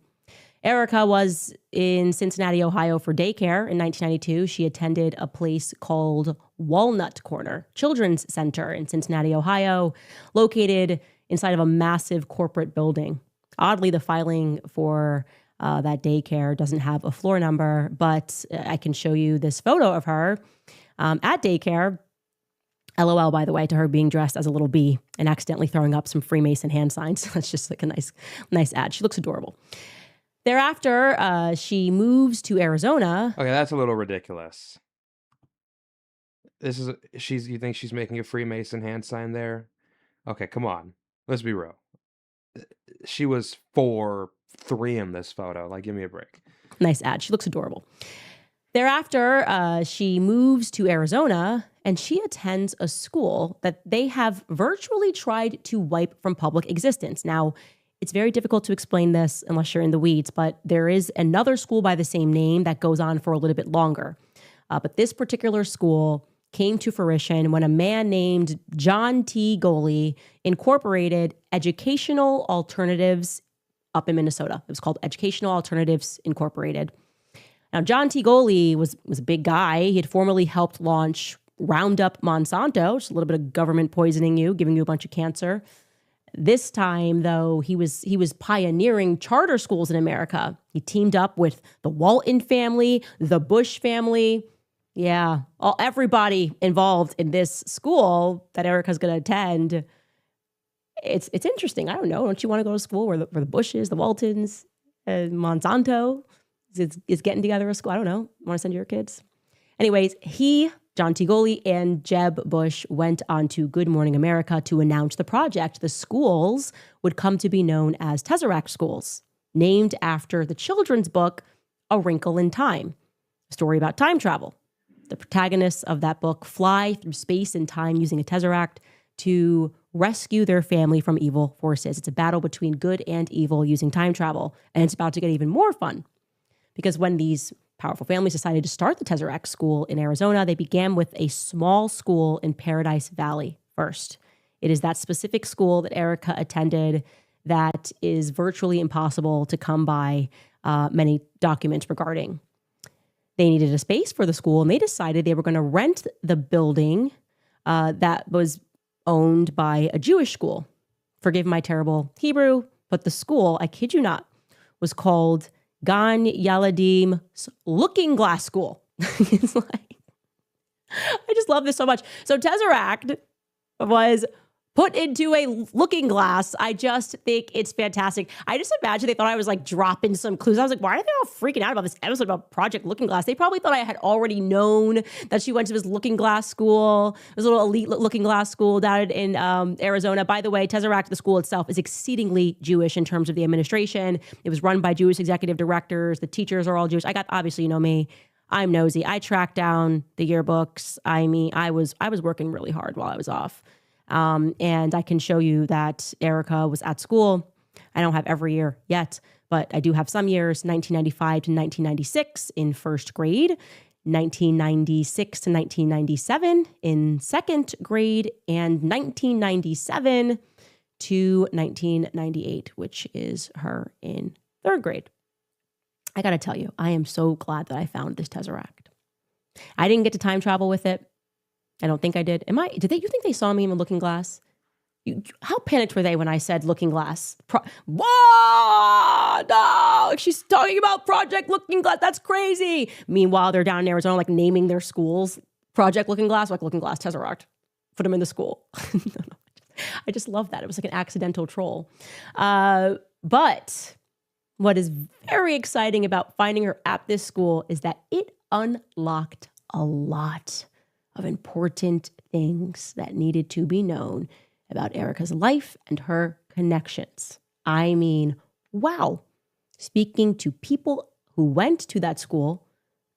B: Erika was in Cincinnati, Ohio for daycare in 1992. She attended a place called Walnut Corner Children's Center in Cincinnati, Ohio, located inside of a massive corporate building. Oddly, the filing for that daycare doesn't have a floor number, but I can show you this photo of her at daycare. LOL, by the way, to her being dressed as a little bee and accidentally throwing up some Freemason hand signs. That's just like a nice ad. She looks adorable. Thereafter, she moves to Arizona.
A: Okay, that's a little ridiculous. You think she's making a Freemason hand sign there? Okay, come on. Let's be real. She was 4'3" in this photo. Like, give me a break.
B: Nice ad. She looks adorable. Thereafter, she moves to Arizona and she attends a school that they have virtually tried to wipe from public existence. Now, it's very difficult to explain this unless you're in the weeds, but there is another school by the same name that goes on for a little bit longer. But this particular school came to fruition when a man named John T. Goley incorporated Educational Alternatives up in Minnesota. It was called Educational Alternatives Incorporated. Now, John T. Goley was a big guy. He had formerly helped launch Roundup Monsanto, just a little bit of government poisoning you, giving you a bunch of cancer. This time, though, he was pioneering charter schools in America. He teamed up with the Walton family, the Bush family. Yeah, everybody involved in this school that Erika's going to attend. It's interesting. I don't know. Don't you want to go to school where the Bushes, the Waltons, and Monsanto is getting together a school? I don't know. Want to send your kids? Anyways, he John T. Goley and Jeb Bush went on to Good Morning America to announce the project. The schools would come to be known as Tesseract schools, named after the children's book, A Wrinkle in Time, a story about time travel. The protagonists of that book fly through space and time using a Tesseract to rescue their family from evil forces. It's a battle between good and evil using time travel, and it's about to get even more fun. Because when these powerful families decided to start the Tesseract School in Arizona, they began with a small school in Paradise Valley first. It is that specific school that Erika attended that is virtually impossible to come by many documents regarding. They needed a space for the school, and they decided they were going to rent the building that was owned by a Jewish school. Forgive my terrible Hebrew, but the school, I kid you not, was called Gan Yaladim Looking Glass School. It's like, I just love this so much. So Tesseract was put into a looking glass. I just think it's fantastic. I just imagine they thought I was like dropping some clues. I was like, why are they all freaking out about this episode about Project Looking Glass? They probably thought I had already known that she went to this looking glass school, this little elite looking glass school down in Arizona. By the way, Tesseract, the school itself, is exceedingly Jewish in terms of the administration. It was run by Jewish executive directors. The teachers are all Jewish. Obviously, you know me, I'm nosy. I tracked down the yearbooks. I mean, I was working really hard while I was off. And I can show you that Erika was at school. I don't have every year yet, but I do have some years, 1995 to 1996 in first grade, 1996 to 1997 in second grade, and 1997 to 1998, which is her in third grade. I got to tell you, I am so glad that I found this Tesseract. I didn't get to time travel with it. I don't think I did. You think they saw me in the looking glass? How panicked were they when I said looking glass? Whoa, no, she's talking about Project Looking Glass. That's crazy. Meanwhile, they're down in Arizona, like naming their schools Project Looking Glass, like Looking Glass Tesseract. Put them in the school. I just love that. It was like an accidental troll. But what is very exciting about finding her at this school is that it unlocked a lot of important things that needed to be known about Erika's life and her connections. I mean, wow. Speaking to people who went to that school,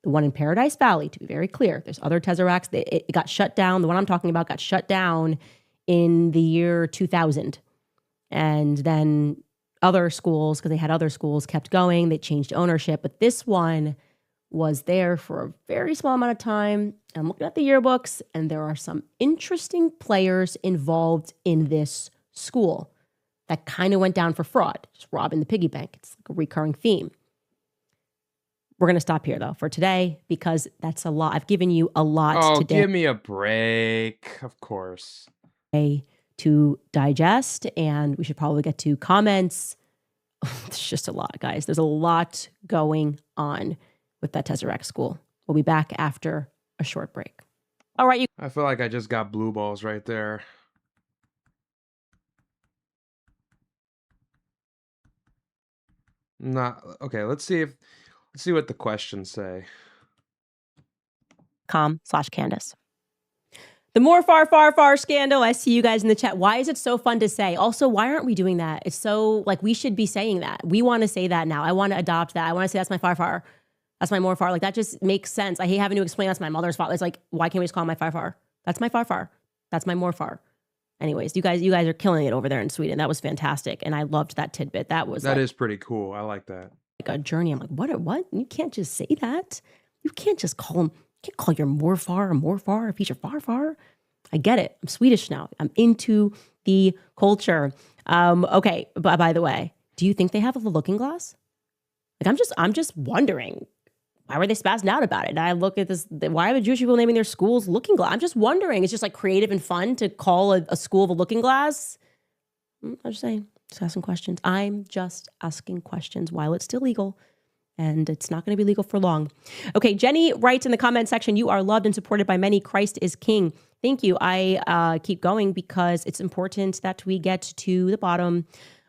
B: the one in Paradise Valley, to be very clear, there's other Tesseracts. It got shut down. The one I'm talking about got shut down in the year 2000. And then other schools, because they had other schools, kept going. They changed ownership. But this one was there for a very small amount of time. I'm looking at the yearbooks, and there are some interesting players involved in this school that kind of went down for fraud, just robbing the piggy bank. It's like a recurring theme. We're going to stop here, though, for today, because that's a lot. I've given you a lot today.
A: Oh, give me a break. Of course.
B: To digest, and we should probably get to comments. There's just a lot, guys. There's a lot going on with that Tesseract school. We'll be back after a short break. All right.
A: I feel like I just got blue balls right there. Okay, let's see what the questions say.
B: .com/Candace. The more far scandal. I see you guys in the chat. Why is it so fun to say? Also, why aren't we doing that? It's so, like, we should be saying that. We want to say that now. I want to adopt that. I want to say that's my far. That's my more far. Like, that just makes sense. I hate having to explain that's my mother's fault. It's like, why can't we just call my far? That's my far. That's my more far. Anyways, you guys are killing it over there in Sweden. That was fantastic. And I loved that tidbit. That is pretty cool. I like that. Like a journey. I'm like, what? You can't just say that. You can't just call him. You can't call your more far if he's your far. I get it. I'm Swedish now. I'm into the culture. Okay. But by the way, do you think they have a looking glass? Like, I'm just wondering. Why were they spazzing out about it? And I look at this, why are the Jewish people naming their schools Looking Glass? I'm just wondering. It's just like creative and fun to call a school of a looking glass. I'm just saying, just asking questions. I'm just asking questions while it's still legal. And it's not going to be legal for long. Okay, Jenny writes in the comment section, you are loved and supported by many. Christ is king. Thank you. I keep going because it's important that we get to the bottom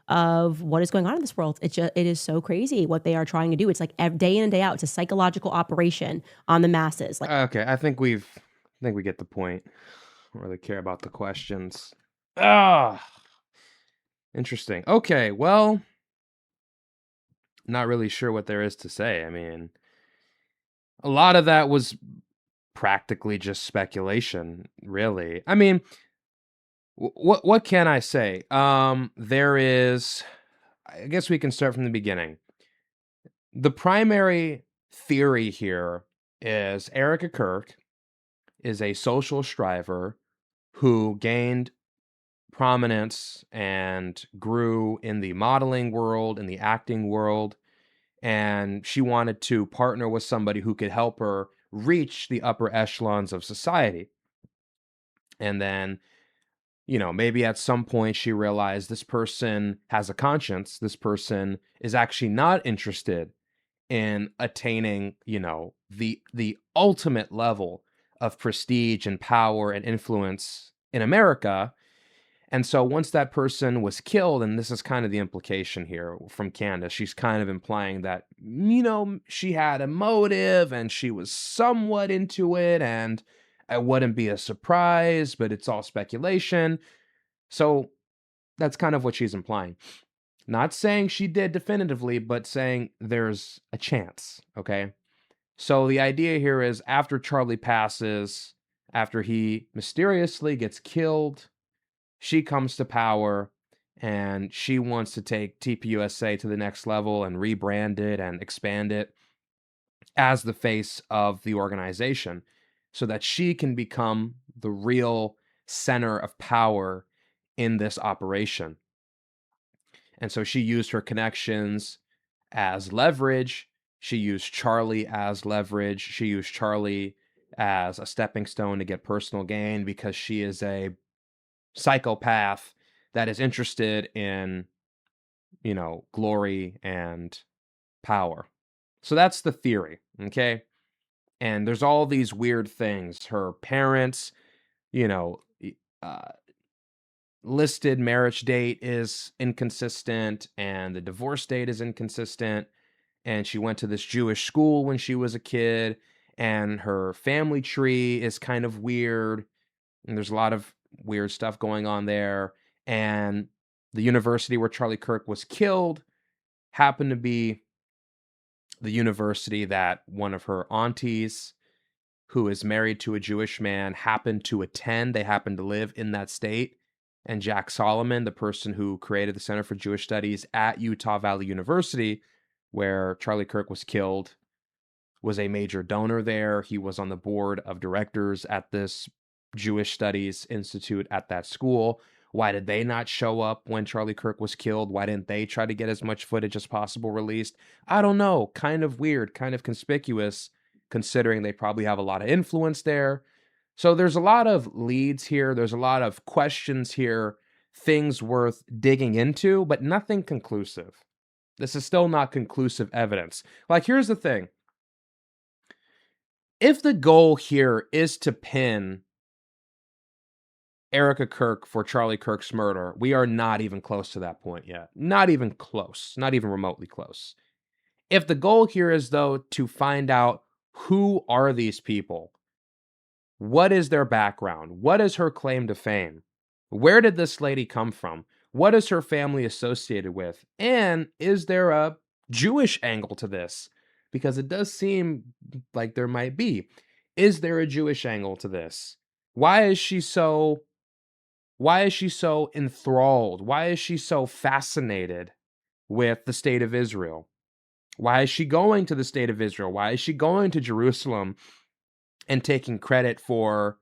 B: of what is going on in this world. It is so crazy what they are trying to do. It's like day in and day out. It's a psychological operation on the masses. Like,
A: Okay, I think we've I think we get the point. I don't really care about the questions. Ah, interesting. Okay, well, not really sure what there is to say. I mean, a lot of that was practically just speculation, really. I mean, what can I say? There is. I guess we can start from the beginning. The primary theory here is Erika Kirk is a social striver who gained prominence and grew in the modeling world, in the acting world, and she wanted to partner with somebody who could help her reach the upper echelons of society. And then, maybe at some point she realized this person has a conscience. This person is actually not interested in attaining, the ultimate level of prestige and power and influence in America. And so once that person was killed, and this is kind of the implication here from Candace, she's kind of implying that, she had a motive and she was somewhat into it, and it wouldn't be a surprise, but it's all speculation. So that's kind of what she's implying. Not saying she did definitively, but saying there's a chance, okay? So the idea here is after Charlie passes, after he mysteriously gets killed, she comes to power and she wants to take TPUSA to the next level and rebrand it and expand it as the face of the organization so that she can become the real center of power in this operation. And so she used her connections as leverage. She used Charlie as leverage. She used Charlie as a stepping stone to get personal gain because she is a psychopath that is interested in, glory and power. So that's the theory, okay? And there's all these weird things. Her parents, you know, uh, listed marriage date is inconsistent and the divorce date is inconsistent. And she went to this Jewish school when she was a kid, and her family tree is kind of weird. And there's a lot of weird stuff going on there. And the university where Charlie Kirk was killed happened to be the university that one of her aunties, who is married to a Jewish man, happened to attend. They happened to live in that state. And Jack Solomon, the person who created the Center for Jewish Studies at Utah Valley University, where Charlie Kirk was killed, was a major donor there. He was on the board of directors at this Jewish Studies Institute at that school. Why did they not show up when Charlie Kirk was killed? Why didn't they try to get as much footage as possible released? I don't know. Kind of weird, kind of conspicuous, considering they probably have a lot of influence there. So there's a lot of leads here. There's a lot of questions here, things worth digging into, but nothing conclusive. This is still not conclusive evidence. Like, here's the thing. If the goal here is to pin Erika Kirk for Charlie Kirk's murder, we are not even close to that point yet. Not even close. Not even remotely close. If the goal here is, though, to find out who are these people, what is their background, what is her claim to fame, where did this lady come from, what is her family associated with, and is there a Jewish angle to this? Because it does seem like there might be. Is there a Jewish angle to this? Why is she so enthralled? Why is she so fascinated with the state of Israel? Why is she going to the state of Israel? Why is she going to Jerusalem and taking credit for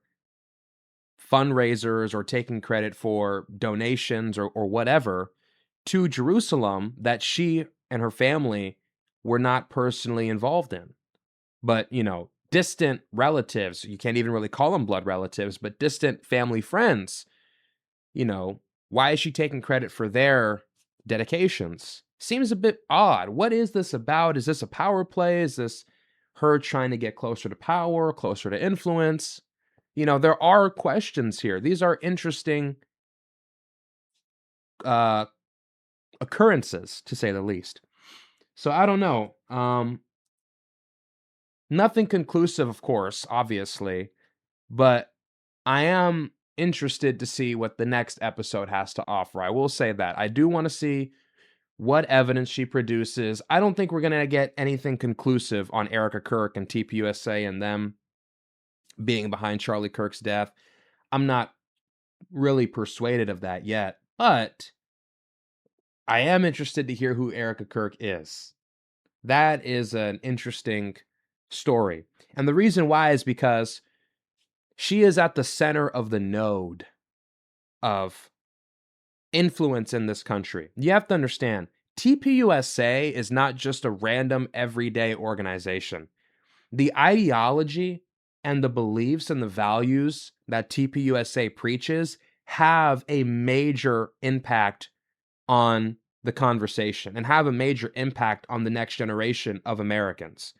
A: fundraisers or taking credit for donations or whatever to Jerusalem that she and her family were not personally involved in? But, distant relatives, you can't even really call them blood relatives, but distant family friends, why is she taking credit for their dedications? Seems a bit odd. What is this about? Is this a power play? Is this her trying to get closer to power, closer to influence? There are questions here. These are interesting uh, occurrences, to say the least. So I don't know. Nothing conclusive, of course, obviously. But I am interested to see what the next episode has to offer. I will say that. I do want to see what evidence she produces. I don't think we're going to get anything conclusive on Erika Kirk and TPUSA and them being behind Charlie Kirk's death. I'm not really persuaded of that yet, but I am interested to hear who Erika Kirk is. That is an interesting story. And the reason why is because she is at the center of the node of influence in this country. You have to understand, TPUSA is not just a random everyday organization. The ideology and the beliefs and the values that TPUSA preaches have a major impact on the conversation and have a major impact on the next generation of Americans.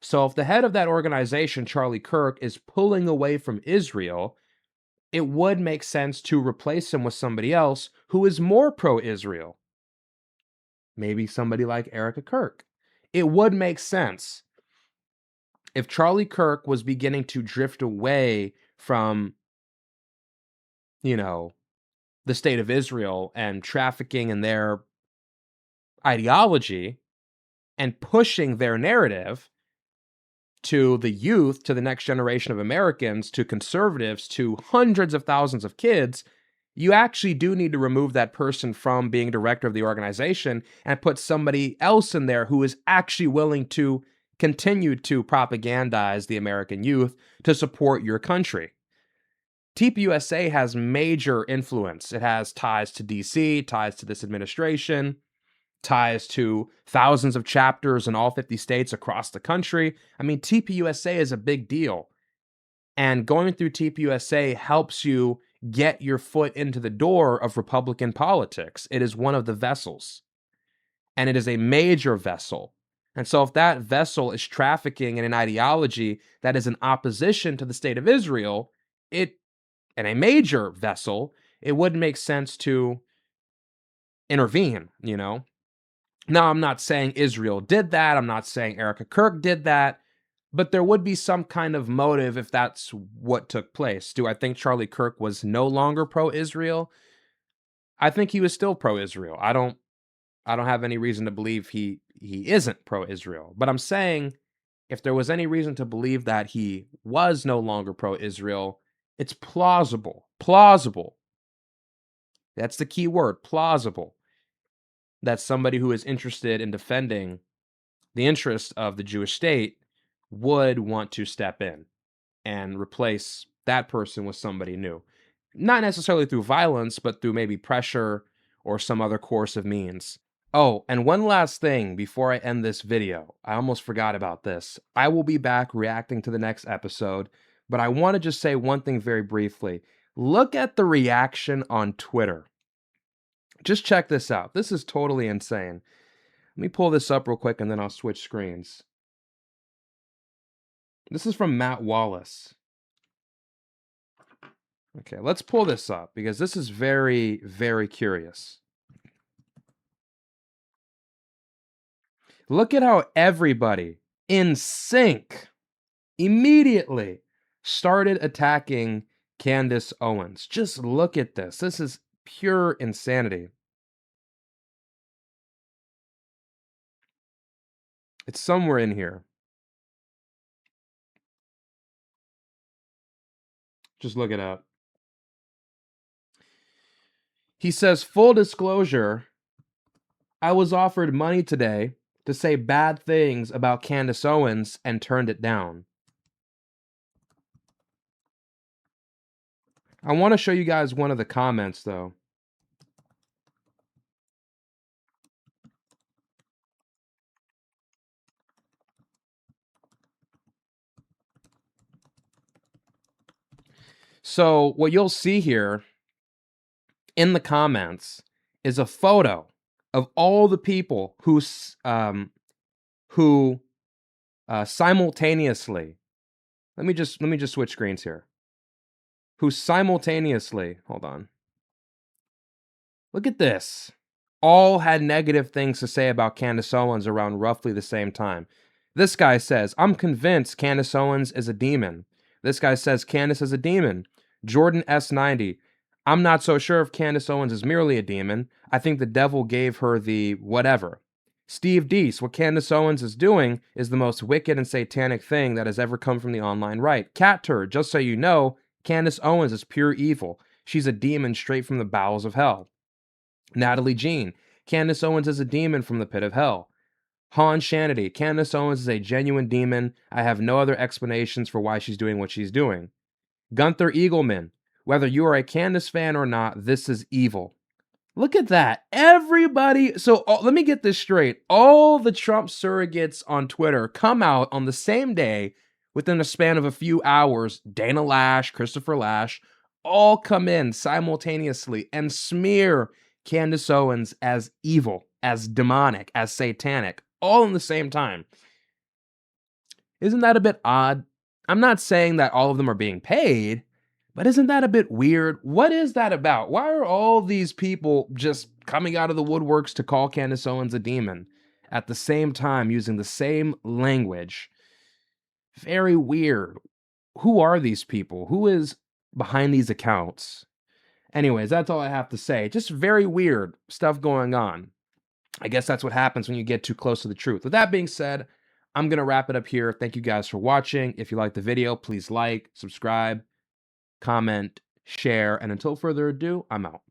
A: So if the head of that organization, Charlie Kirk, is pulling away from Israel, it would make sense to replace him with somebody else who is more pro-Israel. Maybe somebody like Erika Kirk. It would make sense if Charlie Kirk was beginning to drift away from, the state of Israel and trafficking in their ideology and pushing their narrative to the youth, to the next generation of Americans, to conservatives, to hundreds of thousands of kids, you actually do need to remove that person from being director of the organization and put somebody else in there who is actually willing to continue to propagandize the American youth to support your country. TPUSA has major influence. It has ties to DC, ties to this administration, ties to thousands of chapters in all 50 states across the country. I mean, TPUSA is a big deal. And going through TPUSA helps you get your foot into the door of Republican politics. It is one of the vessels, and it is a major vessel. And so if that vessel is trafficking in an ideology that is in opposition to the state of Israel, and a major vessel, it wouldn't make sense to intervene, Now, I'm not saying Israel did that. I'm not saying Erika Kirk did that. But there would be some kind of motive if that's what took place. Do I think Charlie Kirk was no longer pro-Israel? I think he was still pro-Israel. I don't have any reason to believe he isn't pro-Israel. But I'm saying if there was any reason to believe that he was no longer pro-Israel, it's plausible. Plausible. That's the key word, plausible. That somebody who is interested in defending the interests of the Jewish state would want to step in and replace that person with somebody new. Not necessarily through violence, but through maybe pressure or some other course of means. Oh, and one last thing before I end this video. I almost forgot about this. I will be back reacting to the next episode, but I want to just say one thing very briefly. Look at the reaction on Twitter. Just check this out. This is totally insane. Let me pull this up real quick and then I'll switch screens. This is from Matt Wallace. Okay, let's pull this up because this is very, very curious. Look at how everybody in sync immediately started attacking Candace Owens. Just look at this. This is pure insanity. It's somewhere in here. Just look it up. He says, full disclosure, I was offered money today to say bad things about Candace Owens and turned it down. I want to show you guys one of the comments, though. So what you'll see here in the comments is a photo of all the people who simultaneously, let me just switch screens here. Who simultaneously, hold on. Look at this. All had negative things to say about Candace Owens around roughly the same time. This guy says, I'm convinced Candace Owens is a demon. This guy says Candace is a demon. Jordan S90. I'm not so sure if Candace Owens is merely a demon. I think the devil gave her the whatever. Steve Deese, what Candace Owens is doing is the most wicked and satanic thing that has ever come from the online right. Cat Turd, just so you know, Candace Owens is pure evil. She's a demon straight from the bowels of hell. Natalie Jean, Candace Owens is a demon from the pit of hell. Han Shanity, Candace Owens is a genuine demon. I have no other explanations for why she's doing what she's doing. Gunther Eagleman, whether you are a Candace fan or not, this is evil. Look at that. Everybody. So let me get this straight. All the Trump surrogates on Twitter come out on the same day within a span of a few hours. Dana Lash, Christopher Lash, all come in simultaneously and smear Candace Owens as evil, as demonic, as satanic, all in the same time. Isn't that a bit odd? I'm not saying that all of them are being paid, but isn't that a bit weird? What is that about? Why are all these people just coming out of the woodworks to call Candace Owens a demon at the same time using the same language? Very weird. Who are these people? Who is behind these accounts? Anyways, that's all I have to say. Just very weird stuff going on. I guess that's what happens when you get too close to the truth. With that being said, I'm going to wrap it up here. Thank you guys for watching. If you liked the video, please like, subscribe, comment, share, and until further ado, I'm out.